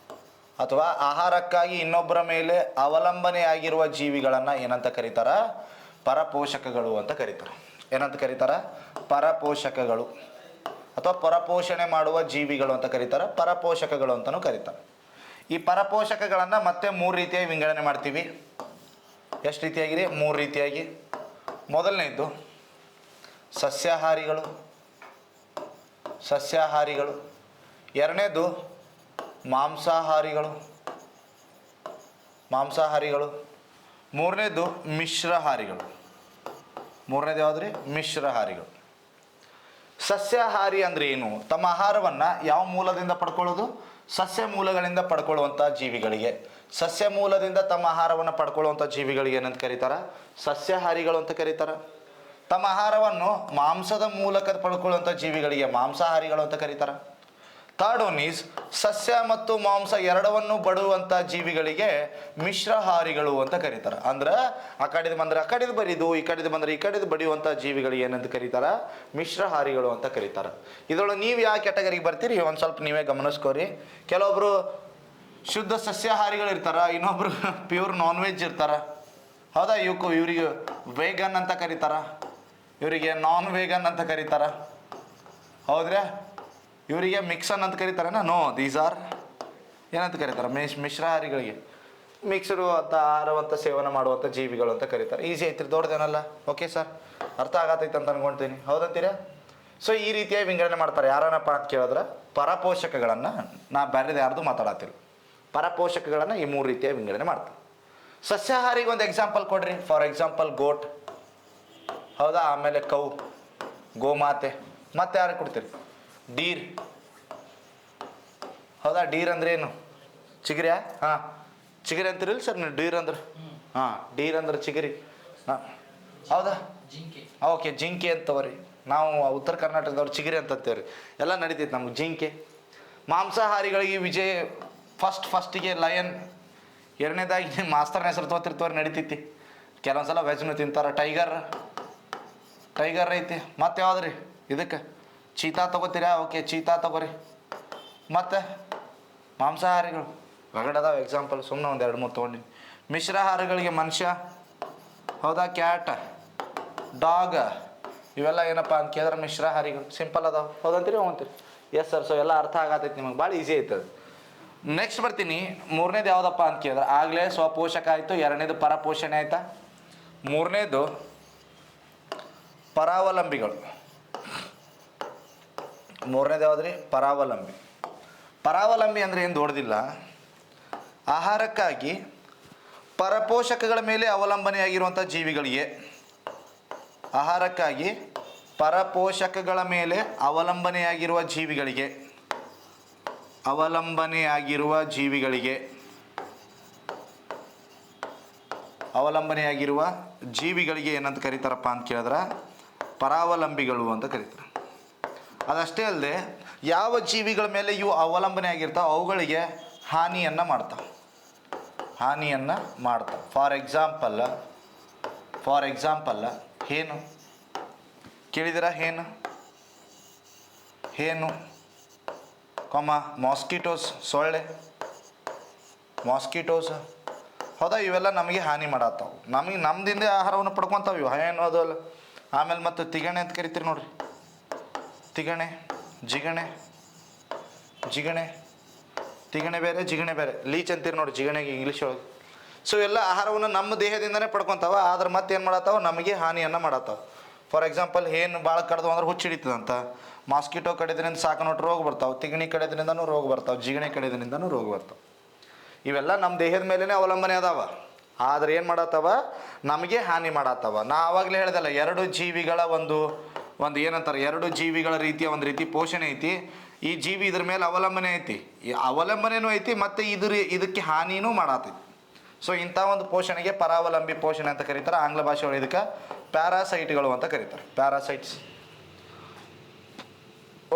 ಅಥವಾ ಆಹಾರಕ್ಕಾಗಿ ಇನ್ನೊಬ್ಬರ ಮೇಲೆ ಅವಲಂಬನೆಯಾಗಿರುವ ಜೀವಿಗಳನ್ನು ಏನಂತ ಕರೀತಾರೆ? ಪರಪೋಷಕಗಳು ಅಂತ ಕರೀತಾರೆ. ಏನಂತ ಕರೀತಾರೆ? ಪರಪೋಷಕಗಳು ಅಥವಾ ಪರಪೋಷಣೆ ಮಾಡುವ ಜೀವಿಗಳು ಅಂತ ಕರೀತಾರೆ. ಪರಪೋಷಕಗಳು ಅಂತಲೂ ಕರೀತಾರೆ. ಈ ಪರಪೋಷಕಗಳನ್ನು ಮತ್ತೆ 3 ರೀತಿಯಾಗಿ ವಿಂಗಡಣೆ ಮಾಡ್ತೀವಿ. ಎಷ್ಟು ರೀತಿಯಾಗಿರಿ? 3 ರೀತಿಯಾಗಿ. ಮೊದಲನೇದು ಸಸ್ಯಾಹಾರಿಗಳು. ಎರಡನೇದು ಮಾಂಸಾಹಾರಿಗಳು. ಮೂರನೇದು ಮಿಶ್ರಹಾರಿಗಳು. ಮೂರನೇದು ಯಾವುದ್ರಿ? ಮಿಶ್ರಹಾರಿಗಳು. ಸಸ್ಯಾಹಾರಿ ಅಂದರೆ ಏನು? ತಮ್ಮ ಆಹಾರವನ್ನು ಯಾವ ಮೂಲದಿಂದ ಪಡ್ಕೊಳ್ಳೋದು? ಸಸ್ಯ ಮೂಲಗಳಿಂದ ಪಡ್ಕೊಳ್ಳುವಂಥ ಜೀವಿಗಳಿಗೆ. ಸಸ್ಯ ಮೂಲದಿಂದ ತಮ್ಮ ಆಹಾರವನ್ನು ಪಡ್ಕೊಳ್ಳುವಂಥ ಜೀವಿಗಳಿಗೆ ಏನಂತ ಕರೀತಾರೆ? ಸಸ್ಯಾಹಾರಿಗಳು ಅಂತ ಕರೀತಾರೆ. ತಮ್ಮ ಆಹಾರವನ್ನು ಮಾಂಸದ ಮೂಲಕ ಪಡ್ಕೊಳ್ಳುವಂಥ ಜೀವಿಗಳಿಗೆ ಮಾಂಸಾಹಾರಿಗಳು ಅಂತ ಕರೀತಾರೆ. ಥರ್ಡ್ ಒನ್ ಈಸ್ ಸಸ್ಯ ಮತ್ತು ಮಾಂಸ ಎರಡವನ್ನು ಬಡುವಂಥ ಜೀವಿಗಳಿಗೆ ಮಿಶ್ರಹಾರಿಗಳು ಅಂತ ಕರೀತಾರೆ. ಅಂದ್ರೆ ಆ ಕಡೆದು ಬಂದರೆ ಆ ಕಡೆದು ಬರಿದು, ಈ ಕಡೆದು ಬಂದರೆ ಈ ಕಡೆದು ಬಡಿಯುವಂಥ ಜೀವಿಗಳಿಗೆ ಏನಂತ ಕರೀತಾರೆ? ಮಿಶ್ರಹಾರಿಗಳು ಅಂತ ಕರೀತಾರೆ. ಇದರೊಳಗೆ ನೀವು ಯಾವ ಕ್ಯಾಟಗರಿಗೆ ಬರ್ತೀರಿ ಒಂದು ಸ್ವಲ್ಪ ನೀವೇ ಗಮನಿಸ್ಕೋರಿ. ಕೆಲವೊಬ್ಬರು ಶುದ್ಧ ಸಸ್ಯಾಹಾರಿಗಳು ಇರ್ತಾರೆ, ಇನ್ನೊಬ್ರು ಪ್ಯೂರ್ ನಾನ್ ವೆಜ್ ಇರ್ತಾರೆ. ಹೌದಾ? ಇವ್ರಿಗೆ ವೇಗನ್ ಅಂತ ಕರೀತಾರೆ, ಇವರಿಗೆ ನಾನ್ ವೇಗನ್ ಅಂತ ಕರೀತಾರೆ. ಹೌದ್ರಾ? ಇವರಿಗೆ ಮಿಕ್ಸನ್ ಅಂತ ಕರೀತಾರೇನ? ನೋ, ದೀಸ್ ಆರ್ ಏನಂತ ಕರೀತಾರೆ? ಮಿಶ್ರಹಾರಿಗಳಿಗೆ ಮಿಕ್ಸರು ಅಂತ ಆಹಾರವಂತ ಸೇವನೆ ಮಾಡುವಂಥ ಜೀವಿಗಳು ಅಂತ ಕರೀತಾರೆ. ಈಸಿ ಐತ್ರಿ, ದೊಡ್ಡದೇನಲ್ಲ. ಓಕೆ ಸರ್, ಅರ್ಥ ಆಗತ್ತೈತೆ ಅಂತ ಅನ್ಕೊಳ್ತೀನಿ. ಹೌದಂತೀರಾ? ಸೊ ಈ ರೀತಿಯಾಗಿ ವಿಂಗಡಣೆ ಮಾಡ್ತಾರೆ. ಯಾರನ್ನಪ್ಪ ಅಂತ ಕೇಳಿದ್ರೆ ಪರಪೋಷಕಗಳನ್ನು, ನಾ ಬೇರೆದು ಯಾರ್ದು ಮಾತಾಡತ್ತಿಲ್ಲ, ಪರಪೋಷಕಗಳನ್ನು ಈ 3 ರೀತಿಯಾಗಿ ವಿಂಗಡಣೆ ಮಾಡ್ತಾರೆ. ಸಸ್ಯಾಹಾರಿಗೆ ಒಂದು ಎಕ್ಸಾಂಪಲ್ ಕೊಡ್ರಿ. ಫಾರ್ ಎಕ್ಸಾಂಪಲ್ ಗೋಟ್. ಹೌದಾ? ಆಮೇಲೆ ಕೌ, ಗೋಮಾತೆ. ಮತ್ತೆ ಯಾರಿಗೆ ಕೊಡ್ತೀರಿ? ಡೀರ್. ಹೌದಾ? ಡೀರ್ ಅಂದ್ರೆ ಏನು? ಚಿಗರಿಯಾ? ಹಾಂ, ಚಿಗರಿ ಅಂತೀರಿಲ್ಲ ಸರ್ ನೀವು? ಡೀರ್ ಅಂದ್ರೆ ಡೀರ್ ಅಂದ್ರೆ ಚಿಗರಿ. ಹೌದಾ? ಓಕೆ, ಜಿಂಕೆ ಅಂತವರಿ. ನಾವು ಉತ್ತರ ಕರ್ನಾಟಕದವ್ರು ಚಿಗರಿ ಅಂತಂತೇವ್ರಿ. ಎಲ್ಲ ನಡೀತೈತೆ ನಮ್ಗೆ ಜಿಂಕೆ. ಮಾಂಸಾಹಾರಿಗಳಿಗೆ ಫಸ್ಟಿಗೆ ಲಯನ್, ಎರಡನೇದಾಗಿ ಮಾಸ್ತರ್ನ ಹೆಸರು ತೊಗೊತಿರ್ತವ್ರಿ, ನಡೀತೈತಿ. ಕೆಲವೊಂದ್ಸಲ ವೆಜ್ನು ತಿಂತಾರೆ. ಟೈಗರ್ ಐತಿ. ಮತ್ತೆ ಯಾವ್ದು ರೀ ಇದಕ್ಕೆ? ಚೀತಾ ತೊಗೋತೀರಾ? ಓಕೆ, ಚೀತಾ ತೊಗೋರಿ. ಮತ್ತು ಮಾಂಸಾಹಾರಿಗಳು ಹೊರಗಡೆ ಎಕ್ಸಾಂಪಲ್ ಸುಮ್ಮನೆ ಒಂದು 2-3 ತೊಗೊಂಡಿನಿ. ಮಿಶ್ರಾಹಾರಗಳಿಗೆ ಮನುಷ್ಯ, ಹೌದಾ, ಕ್ಯಾಟ್, ಡಾಗ್, ಇವೆಲ್ಲ ಏನಪ್ಪ ಅಂತ ಕೇಳಿದ್ರೆ ಮಿಶ್ರಾಹಾರಿಗಳು. ಸಿಂಪಲ್ ಅದಾವೆ, ಹೌದಂತೀರಿ ಹೋಗ್ತೀರಿ? Yes sir. ಸೊ ಎಲ್ಲ ಅರ್ಥ ಆಗತೈತಿ ನಿಮಗೆ, ಭಾಳ ಈಸಿ ಐತದ. ನೆಕ್ಸ್ಟ್ ಬರ್ತೀನಿ. 3ನೇದು ಯಾವುದಪ್ಪ ಅಂತ ಕೇಳಿದ್ರೆ ಆಗಲೇ ಸ್ವಪೋಷಕ ಆಯಿತು, 2ನೇದು ಪರಪೋಷಣೆ ಆಯಿತಾ, 3ನೇದು ಪರಾವಲಂಬಿಗಳು. 3ನೇದು ಯಾವುದ್ರಿ? ಪರಾವಲಂಬಿ. ಪರಾವಲಂಬಿ ಅಂದರೆ ಏನು ದೊಡ್ಡದಿಲ್ಲ, ಆಹಾರಕ್ಕಾಗಿ ಪರಪೋಷಕಗಳ ಮೇಲೆ ಅವಲಂಬನೆಯಾಗಿರುವಂಥ ಜೀವಿಗಳಿಗೆ, ಆಹಾರಕ್ಕಾಗಿ ಪರಪೋಷಕಗಳ ಮೇಲೆ ಅವಲಂಬನೆಯಾಗಿರುವ ಜೀವಿಗಳಿಗೆ ಏನಂತ ಕರೀತಾರಪ್ಪ ಅಂತ ಕೇಳಿದ್ರೆ ಪರಾವಲಂಬಿಗಳು ಅಂತ ಕರೀತಾರೆ. ಅದಷ್ಟೇ ಅಲ್ಲದೆ ಯಾವ ಜೀವಿಗಳ ಮೇಲೆ ಇವು ಅವಲಂಬನೆ ಆಗಿರ್ತಾವೆ ಅವುಗಳಿಗೆ ಹಾನಿಯನ್ನು ಮಾಡ್ತಾವೆ. ಫಾರ್ ಎಕ್ಸಾಂಪಲ್ ಹೇನು ಕೇಳಿದಿರಾ? ಹೇನು ಮಾಸ್ಕಿಟೋಸ್, ಸೊಳ್ಳೆ, ಹೌದಾ, ಇವೆಲ್ಲ ನಮಗೆ ಹಾನಿ ಮಾಡತ್ತಾವೆ. ನಮ್ದಿಂದ ಆಹಾರವನ್ನು ಪಡ್ಕೊತಾವೆ ಇವು, ಏನು ಅದು ಅಲ್ಲ. ಆಮೇಲೆ ಮತ್ತು ತಿಗಣೆ ಅಂತ ಕರಿತೀರಿ ನೋಡ್ರಿ, ತಿಗಣೆ, ತಿಗಣೆ ಬೇರೆ, ಜಿಗಣೆ ಬೇರೆ, ಲೀಚ್ ಅಂತೀರಿ ನೋಡಿ ಜಿಗಣೆಗೆ ಇಂಗ್ಲೀಷ್ ಒಳಗೆ. ಸೊ ಎಲ್ಲ ಆಹಾರವನ್ನು ನಮ್ಮ ದೇಹದಿಂದನೇ ಪಡ್ಕೊತಾವ, ಆದ್ರೆ ಮತ್ತೆ ಏನು ಮಾಡತ್ತಾವ? ನಮಗೆ ಹಾನಿಯನ್ನು ಮಾಡತ್ತಾವ. ಫಾರ್ ಎಕ್ಸಾಂಪಲ್ ಏನು ಭಾಳ ಕಡ್ದು ಅಂದ್ರೆ ಹುಚ್ಚಿಡಿತದಂತ, ಮಾಸ್ಕಿಟೋ ಕಡಿದ್ರಿಂದ ಸಾಕನೊಟ್ಟು ರೋಗ ಬರ್ತಾವೆ, ತಿಗಣಿ ಕಡಿದ್ರಿಂದನೂ ರೋಗ ಬರ್ತಾವೆ, ಜಿಗಣೆ ಕಡಿದ್ರಿಂದನೂ ರೋಗ ಬರ್ತಾವೆ. ಇವೆಲ್ಲ ನಮ್ಮ ದೇಹದ ಮೇಲೇ ಅವಲಂಬನೆ ಅದಾವ, ಆದ್ರೆ ಏನು ಮಾಡತ್ತವ? ನಮಗೆ ಹಾನಿ ಮಾಡತ್ತವ. ನಾ ಆವಾಗಲೇ ಹೇಳ್ದಲ್ಲ, 2 ಜೀವಿಗಳ ಒಂದು ಏನಂತಾರೆ, 2 ಜೀವಿಗಳ ರೀತಿಯ ಒಂದು ರೀತಿ ಪೋಷಣೆ ಐತಿ. ಈ ಜೀವಿ ಇದ್ರ ಮೇಲೆ ಅವಲಂಬನೆ ಐತಿ, ಈ ಅವಲಂಬನೆನೂ ಐತಿ, ಮತ್ತು ಇದಕ್ಕೆ ಹಾನಿನೂ ಮಾಡತ್ತೈತಿ. ಸೊ ಇಂಥ ಒಂದು ಪೋಷಣೆಗೆ ಪರಾವಲಂಬಿ ಪೋಷಣೆ ಅಂತ ಕರೀತಾರೆ. ಆಂಗ್ಲ ಭಾಷೆ ಒಳಗೆ ಇದಕ್ಕೆ ಪ್ಯಾರಾಸೈಟ್ಗಳು ಅಂತ ಕರೀತಾರೆ, ಪ್ಯಾರಾಸೈಟ್ಸ್.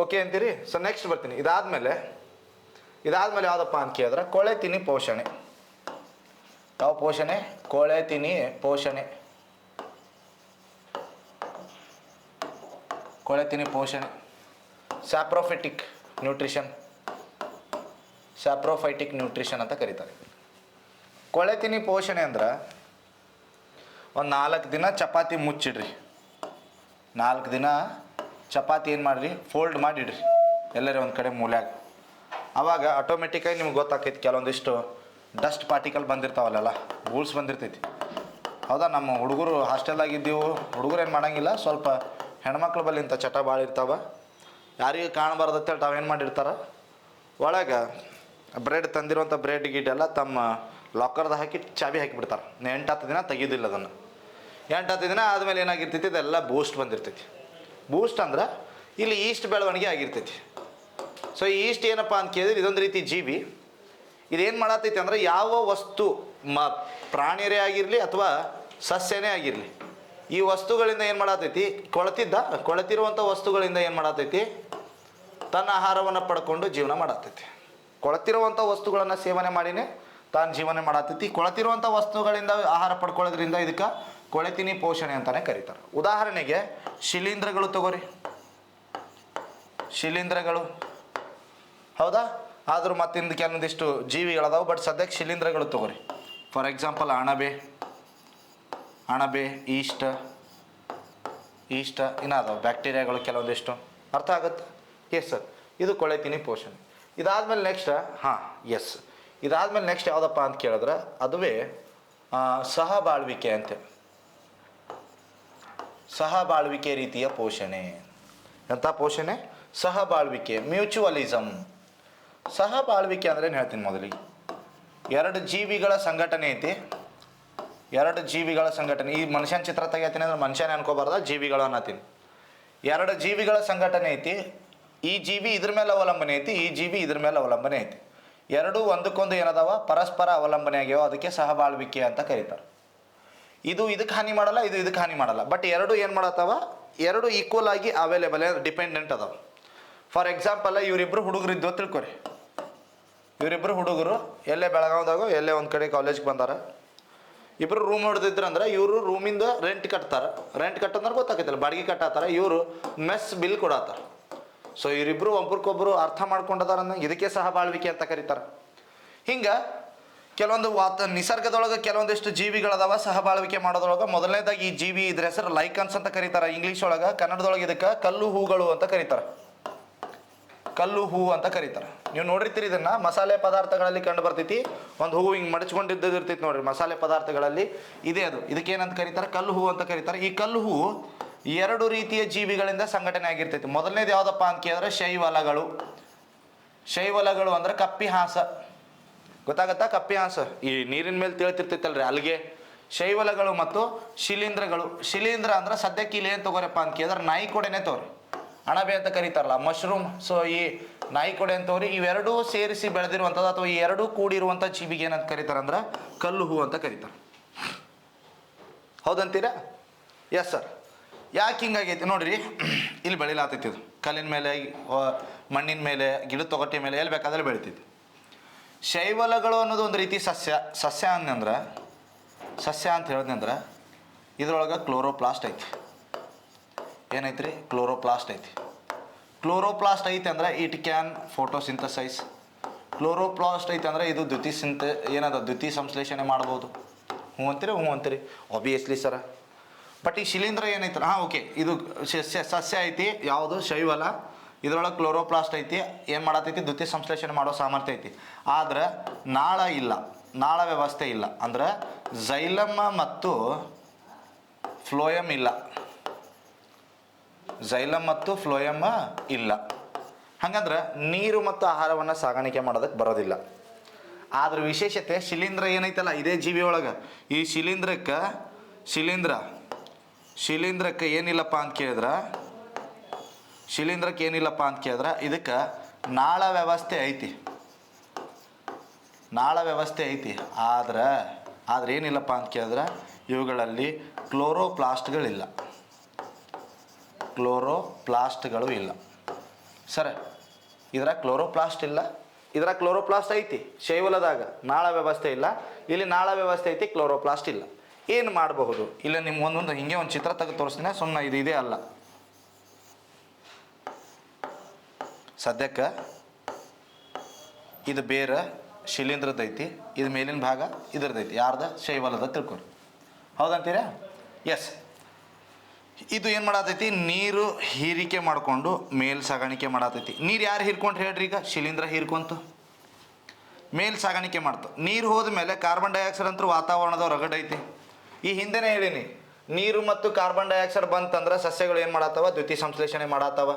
ಓಕೆ ಅಂತೀರಿ? ಸೊ ನೆಕ್ಸ್ಟ್ ಬರ್ತೀನಿ. ಇದಾದ್ಮೇಲೆ ಯಾವುದಪ್ಪ ಅಂತ ಕೇಳಿದ್ರೆ ಕೊಳೆ ತಿನ್ನಿ ಪೋಷಣೆ. ಯಾವ ಪೋಷಣೆ? ಕೊಳೆ ತಿನ್ನಿ ಪೋಷಣೆ. ಸ್ಯಾಪ್ರೋಫೈಟಿಕ್ ನ್ಯೂಟ್ರಿಷನ್ ಅಂತ ಕರೀತಾರೆ. ಕೊಳೆ ತಿನ್ನಿ ಪೋಷಣೆ ಅಂದ್ರೆ ಒಂದು 4 ದಿನ ಚಪಾತಿ ಮುಚ್ಚಿಡ್ರಿ. 4 ದಿನ ಚಪಾತಿ ಏನು ಮಾಡಿರಿ? ಫೋಲ್ಡ್ ಮಾಡಿಡ್ರಿ ಎಲ್ಲರೇ ಒಂದು ಕಡೆ ಮೂಲ್ಯಾಗ. ಆವಾಗ ಆಟೋಮೆಟಿಕ್ಕಾಗಿ ನಿಮ್ಗೆ ಗೊತ್ತಾಕೈತಿ ಕೆಲವೊಂದಿಷ್ಟು ಡಸ್ಟ್ ಪಾರ್ಟಿಕಲ್ ಬಂದಿರ್ತಾವಲ್ಲ, ಬೂಲ್ಸ್ ಬಂದಿರ್ತೈತಿ. ಹೌದಾ, ನಮ್ಮ ಹುಡುಗರು ಹಾಸ್ಟೆಲ್ದಾಗಿದ್ದೀವು, ಹುಡುಗರು ಏನು ಮಾಡೋಂಗಿಲ್ಲ, ಸ್ವಲ್ಪ ಹೆಣ್ಮಕ್ಳು ಬಲ್ಲಿ ಇಂಥ ಚಟ ಭಾಳ ಇರ್ತಾವೆ, ಯಾರಿಗೂ ಕಾಣಬಾರ್ದು ಅಂತೇಳಿ ತಾವೇನು ಮಾಡಿರ್ತಾರೆ, ಒಳಗೆ ಬ್ರೆಡ್ ತಂದಿರುವಂಥ ಬ್ರೆಡ್ ಗಿಡ್ಡೆಲ್ಲ ತಮ್ಮ ಲಾಕರ್ದಾಗ ಹಾಕಿ ಚಾವಿ ಹಾಕಿಬಿಡ್ತಾರೆ. 8-10 ದಿನ ತೆಗೆಯೋದಿಲ್ಲ ಅದನ್ನು. 8-10 ದಿನ ಆದಮೇಲೆ ಏನಾಗಿರ್ತೈತಿ? ಇದೆಲ್ಲ ಬೂಸ್ಟ್ ಬಂದಿರ್ತೈತಿ. ಬೂಸ್ಟ್ ಅಂದ್ರೆ ಇಲ್ಲಿ ಈಸ್ಟ್ ಬೆಳವಣಿಗೆ ಆಗಿರ್ತೈತಿ. ಸೊ ಈ ಈಸ್ಟ್ ಏನಪ್ಪ ಅಂತ ಕೇಳಿದ್ರೆ ಇದೊಂದು ರೀತಿ ಜೀವಿ. ಇದೇನು ಮಾಡತ್ತೈತಿ ಅಂದ್ರೆ ಯಾವ ವಸ್ತು ಪ್ರಾಣಿಯರೇ ಆಗಿರಲಿ ಅಥವಾ ಸಸ್ಯನೇ ಆಗಿರಲಿ, ಈ ವಸ್ತುಗಳಿಂದ ಏನು ಮಾಡತ್ತೈತಿ? ಕೊಳೆತಿರುವಂಥ ವಸ್ತುಗಳಿಂದ ಏನು ಮಾಡತ್ತೈತಿ? ತನ್ನ ಆಹಾರವನ್ನು ಪಡ್ಕೊಂಡು ಜೀವನ ಮಾಡತ್ತೈತಿ. ಕೊಳೆತಿರುವಂಥ ವಸ್ತುಗಳನ್ನು ಸೇವನೆ ಮಾಡಿನೇ ತಾನು ಜೀವನ ಮಾಡತ್ತೈತಿ. ಕೊಳೆತಿರುವಂಥ ವಸ್ತುಗಳಿಂದ ಆಹಾರ ಪಡ್ಕೊಳ್ಳೋದ್ರಿಂದ ಇದಕ್ಕೆ ಕೊಳೆತಿನಿ ಪೋಷಣೆ ಅಂತಲೇ ಕರೀತಾರೆ. ಉದಾಹರಣೆಗೆ ಶಿಲೀಂಧ್ರಗಳು ತಗೋರಿ, ಶಿಲೀಂಧ್ರಗಳು, ಹೌದಾ, ಆದರೂ ಮತ್ತಿಂದು ಕೆಲವೊಂದಿಷ್ಟು ಜೀವಿಗಳದಾವೆ, ಬಟ್ ಸದ್ಯಕ್ಕೆ ಶಿಲೀಂಧ್ರಗಳು ತಗೋರಿ. ಫಾರ್ ಎಕ್ಸಾಂಪಲ್ ಅಣಬೆ, ಈಸ್ಟ್ ಇನ್ನೂ ಅದಾವೆ, ಬ್ಯಾಕ್ಟೀರಿಯಾಗಳು ಕೆಲವೊಂದಿಷ್ಟು. ಅರ್ಥ ಆಗುತ್ತೆ? ಎಸ್ ಸರ್, ಇದು ಕೊಳೆತಿನಿ ಪೋಷಣೆ. ಇದಾದಮೇಲೆ ನೆಕ್ಸ್ಟ್ ಯಾವುದಪ್ಪ ಅಂತ ಕೇಳಿದ್ರೆ ಅದುವೇ ಸಹಬಾಳ್ವಿಕೆ ಅಂತೇಳಿ. ಸಹಬಾಳ್ವಿಕೆ ರೀತಿಯ ಪೋಷಣೆ. ಎಂಥ ಪೋಷಣೆ? ಸಹಬಾಳ್ವಿಕೆ, ಮ್ಯೂಚುವಲಿಸಮ್. ಸಹಬಾಳ್ವಿಕೆ ಅಂದರೆ ಏನು ಹೇಳ್ತೀನಿ ಮೊದಲಿಗೆ. 2 ಜೀವಿಗಳ ಸಂಘಟನೆ ಐತಿ. 2 ಜೀವಿಗಳ ಸಂಘಟನೆ. ಈ ಮನುಷ್ಯನ ಚಿತ್ರ ತೆಗಿತೀನಿ ಅಂದ್ರೆ ಮನುಷ್ಯನೇ ಅನ್ಕೋಬಾರ್ದ, ಜೀವಿಗಳು ಅನ್ನತ್ತೀನಿ. 2 ಜೀವಿಗಳ ಸಂಘಟನೆ ಐತಿ. ಈ ಜೀವಿ ಇದ್ರ ಮೇಲೆ ಅವಲಂಬನೆ ಐತಿ, ಈ ಜೀವಿ ಇದ್ರ ಮೇಲೆ ಅವಲಂಬನೆ ಐತಿ. 2 ಒಂದಕ್ಕೊಂದು ಏನದಾವ? ಪರಸ್ಪರ ಅವಲಂಬನೆ ಆಗ್ಯಾವ. ಅದಕ್ಕೆ ಸಹಬಾಳ್ವಿಕೆ ಅಂತ ಕರೀತಾರೆ. ಇದು ಇದಕ್ಕೆ ಹಾನಿ ಮಾಡಲ್ಲ, ಇದು ಇದಕ್ಕೆ ಹಾನಿ ಮಾಡಲ್ಲ, ಬಟ್ 2 ಏನು ಮಾಡತ್ತವ? 2 ಈಕ್ವಲ್ ಆಗಿ ಅವೈಲೇಬಲ್, ಡಿಪೆಂಡೆಂಟ್ ಅದಾವ. ಫಾರ್ ಎಕ್ಸಾಂಪಲ್ ಇವರಿಬ್ಬರು ಹುಡುಗರು ಇದ್ದು ತಿಳ್ಕೊರಿ. ಇವರಿಬ್ಬರು ಹುಡುಗರು ಎಲ್ಲೇ ಬೆಳಗಾವ್ದಾಗ ಎಲ್ಲೇ ಒಂದು ಕಡೆ ಕಾಲೇಜ್ಗೆ ಬಂದಾರ. ಇಬ್ಬರು ರೂಮ್ ಹೊಡೆದಿದ್ರಂದ್ರೆ ಇವರು ರೂಮಿಂದ ರೆಂಟ್ ಕಟ್ತಾರೆ. ರೆಂಟ್ ಕಟ್ಟಂದ್ರೆ ಗೊತ್ತಾಗೈತಲ್ಲ, ಬಾಡಿಗೆ ಕಟ್ಟಾತಾರೆ. ಇವರು ಮೆಸ್ ಬಿಲ್ ಕೊಡತ್ತಾರ. ಸೊ ಇವರಿಬ್ಬರು ಒಬ್ರಿಗೊಬ್ಬರು ಅರ್ಥ ಮಾಡ್ಕೊಂಡದಾರ ಇದಕ್ಕೆ ಸಹಬಾಳ್ವಿಕೆ ಅಂತ ಕರೀತಾರೆ. ಹಿಂಗೆ ಕೆಲವೊಂದು ನಿಸರ್ಗದೊಳಗೆ ಕೆಲವೊಂದಿಷ್ಟು ಜೀವಿಗಳದಾವ ಸಹಬಾಳ್ವಿಕೆ ಮಾಡೋದ್ರೊಳಗೆ ಮೊದಲನೇದಾಗಿ ಈ ಜೀವಿ ಇದ್ರ ಹೆಸರು ಲೈಕನ್ಸ್ ಅಂತ ಕರೀತಾರೆ ಇಂಗ್ಲೀಷ್ ಒಳಗೆ. ಕನ್ನಡದೊಳಗೆ ಇದಕ್ಕೆ ಕಲ್ಲು ಹೂಗಳು ಅಂತ ಕರೀತಾರೆ. ಕಲ್ಲು ಹೂ ಅಂತ ಕರೀತಾರೆ. ನೀವು ನೋಡಿರ್ತೀರಿ ಇದನ್ನ ಮಸಾಲೆ ಪದಾರ್ಥಗಳಲ್ಲಿ ಕಂಡು ಬರ್ತೈತಿ. ಒಂದು ಹೂವು ಹಿಂಗೆ ಮಡಚ್ಕೊಂಡಿದ್ದು ಇರ್ತೈತಿ ನೋಡ್ರಿ ಮಸಾಲೆ ಪದಾರ್ಥಗಳಲ್ಲಿ ಇದೆ ಅದು. ಇದಕ್ಕೇನಂತ ಕರೀತಾರೆ? ಕಲ್ಲು ಹೂ ಅಂತ ಕರೀತಾರೆ. ಈ ಕಲ್ಲು ಹೂ ಎರಡು ರೀತಿಯ ಜೀವಿಗಳಿಂದ ಸಂಘಟನೆ ಆಗಿರ್ತೈತಿ. ಮೊದಲನೇದು ಯಾವುದಪ್ಪ ಅಂತ ಕೇಳಿದ್ರೆ ಶೈವಲಗಳು. ಶೈವಲಗಳು ಅಂದ್ರೆ ಕಪ್ಪಿಹಾಸ, ಗೊತ್ತಾಗತ್ತಾ? ಕಪ್ಪಿಹಾಸ ಈ ನೀರಿನ ಮೇಲೆ ತಿಳ್ತಿರ್ತೈತಲ್ರಿ ಅಲ್ಲಿಗೆ. ಶೈವಲಗಳು ಮತ್ತು ಶಿಲೀಂಧ್ರಗಳು. ಶಿಲೀಂಧ್ರ ಅಂದ್ರೆ ಸದ್ಯಕ್ಕೆ ಇಲ್ಲಿ ಏನು ತಗೋರಪ್ಪ ಅಂತ ಕೇಳಿದ್ರೆ ನಾಯಿ ಕೊಡೆನೆ ತಗೋರಿ, ಅಣಬೆ ಅಂತ ಕರೀತಾರಲ್ಲ, ಮಶ್ರೂಮ್. ಸೊ ಈ ನಾಯಿ ಕೊಡೆ ಅಂತ ತಗೋರಿ. ಇವೆರಡೂ ಸೇರಿಸಿ ಬೆಳೆದಿರುವಂಥದ್ದು ಅಥವಾ ಈ ಎರಡೂ ಕೂಡಿರುವಂಥ ಜೀವಿಗೆ ಏನಂತ ಕರೀತಾರೆ ಅಂದ್ರೆ ಕಲ್ಲು ಹೂ ಅಂತ ಕರೀತಾರೆ. ಹೌದಂತೀರಾ? Yes sir. ಯಾಕೆ ಹಿಂಗಾಗೈತಿ ನೋಡ್ರಿ, ಇಲ್ಲಿ ಬೆಳಿಲಾತೈತಿ ಇದು ಕಲ್ಲಿನ ಮೇಲೆ, ಮಣ್ಣಿನ ಮೇಲೆ, ಗಿಡದ ತೊಗಟೆ ಮೇಲೆ, ಎಲ್ಲಿ ಬೇಕಾದ್ರೆ ಬೆಳಿತೈತಿ. ಶೈವಲಗಳು ಅನ್ನೋದು ಒಂದು ರೀತಿ ಸಸ್ಯ. ಸಸ್ಯ ಅಂದಂದ್ರೆ ಸಸ್ಯ ಅಂತ ಹೇಳಿದ್ನಂದ್ರೆ ಇದ್ರೊಳಗೆ ಕ್ಲೋರೋಪ್ಲಾಸ್ಟ್ ಐತಿ. ಏನೈತ್ರಿ? ಕ್ಲೋರೋಪ್ಲಾಸ್ಟ್ ಐತಿ. ಕ್ಲೋರೋಪ್ಲಾಸ್ಟ್ ಐತೆ ಅಂದ್ರೆ ಇಟ್ ಕ್ಯಾನ್ ಫೋಟೋಸಿಂಥಸೈಸ್. ಕ್ಲೋರೋಪ್ಲಾಸ್ಟ್ ಐತೆ ಅಂದ್ರೆ ಇದು ದ್ಯುತಿ ಸಂಶ್ಲೇಷಣೆ ಮಾಡ್ಬೋದು. ಹ್ಞೂ ಅಂತೀರಿ ಆಬ್ವಿಯಸ್ಲಿ ಸರ. ಬಟ್ ಈ ಶಿಲೀಂಧ್ರ ಏನೈತಲ್ಲ, ಓಕೆ, ಇದು ಸಸ್ಯ ಐತಿ. ಯಾವುದು? ಶೈವಲ. ಇದರೊಳಗೆ ಕ್ಲೋರೋಪ್ಲಾಸ್ಟ್ ಐತಿ. ಏನು ಮಾಡತೈತಿ? ದ್ಯುತಿ ಸಂಶ್ಲೇಷಣೆ ಮಾಡೋ ಸಾಮರ್ಥ್ಯ ಐತಿ. ಆದ್ರೆ ನಾಳ ಇಲ್ಲ, ನಾಳ ವ್ಯವಸ್ಥೆ ಇಲ್ಲ. ಅಂದ್ರೆ ಝೈಲಮ್ ಮತ್ತು ಫ್ಲೋಯಮ್ ಇಲ್ಲ. ಝೈಲಮ್ ಮತ್ತು ಫ್ಲೋಯಮ್ ಇಲ್ಲ. ಹಾಗಂದ್ರೆ ನೀರು ಮತ್ತು ಆಹಾರವನ್ನು ಸಾಗಾಣಿಕೆ ಮಾಡೋದಕ್ಕೆ ಬರೋದಿಲ್ಲ. ಆದ್ರೆ ವಿಶೇಷತೆ ಶಿಲೀಂಧ್ರ ಏನೈತಲ್ಲ ಇದೇ ಜೀವಿ ಒಳಗೆ, ಈ ಶಿಲೀಂಧ್ರಕ್ಕೆ ಏನಿಲ್ಲಪ್ಪ ಅಂತ ಕೇಳಿದ್ರೆ, ಇದಕ್ಕೆ ನಾಳ ವ್ಯವಸ್ಥೆ ಐತಿ. ಆದ್ರೆ ಏನಿಲ್ಲಪ್ಪ ಅಂತ ಕೇಳಿದ್ರೆ ಇವುಗಳಲ್ಲಿ ಕ್ಲೋರೋಪ್ಲಾಸ್ಟ್ಗಳು ಇಲ್ಲ ಸರ್. ಇದ್ರಾಗ ಕ್ಲೋರೋಪ್ಲಾಸ್ಟ್ ಇಲ್ಲ, ಇದ್ರಾಗ ಕ್ಲೋರೋಪ್ಲಾಸ್ಟ್ ಐತಿ. ಶೈವಲದಾಗ ನಾಳ ವ್ಯವಸ್ಥೆ ಇಲ್ಲ, ಇಲ್ಲಿ ನಾಳ ವ್ಯವಸ್ಥೆ ಐತಿ, ಕ್ಲೋರೋಪ್ಲಾಸ್ಟ್ ಇಲ್ಲ. ಏನು ಮಾಡಬಹುದು? ಇಲ್ಲ ನಿಮ್ಗೆ ಒಂದೊಂದು ಹಿಂಗೆ ಒಂದು ಚಿತ್ರ ತೆಗೆದು ತೋರಿಸ್ತೀನಿ, ಸುಮ್ಮನೆ ಇದು ಇದೇ ಅಲ್ಲ. ಸದ್ಯಕ್ಕೆ ಇದು ಬೇರೆ ಶಿಲೀಂಧ್ರದೈತಿ, ಇದು ಮೇಲಿನ ಭಾಗ ಇದ್ರದೈತಿ. ಯಾರ್ದ? ಶೈವಲದ ತಿಳ್ಕೊರಿ. ಹೌದಂತೀರಾ? ಎಸ್. ಇದು ಏನು ಮಾಡತೈತಿ? ನೀರು ಹೀರಿಕೆ ಮಾಡಿಕೊಂಡು ಮೇಲ್ ಸಾಗಾಣಿಕೆ ಮಾಡತೈತಿ. ನೀರು ಯಾರು ಹೀರ್ಕೊಂಡ್ರು ಹೇಳ್ರಿ? ಈಗ ಶಿಲೀಂಧ್ರ ಹೀರ್ಕೊಂತು ಮೇಲ್ ಸಾಗಾಣಿಕೆ ಮಾಡ್ತು. ನೀರು ಹೋದ ಮೇಲೆ ಕಾರ್ಬನ್ ಡೈಆಕ್ಸೈಡ್ ಅಂತೂ ವಾತಾವರಣದ ಹೊರಗಡೆ ಈ ಹಿಂದೆನೇ ಹೇಳೀನಿ, ನೀರು ಮತ್ತು ಕಾರ್ಬನ್ ಡೈಆಕ್ಸೈಡ್ ಬಂತಂದ್ರೆ ಸಸ್ಯಗಳು ಏನು ಮಾಡತ್ತವ? ದ್ಯುತಿ ಸಂಶ್ಲೇಷಣೆ ಮಾಡತೈತಿ.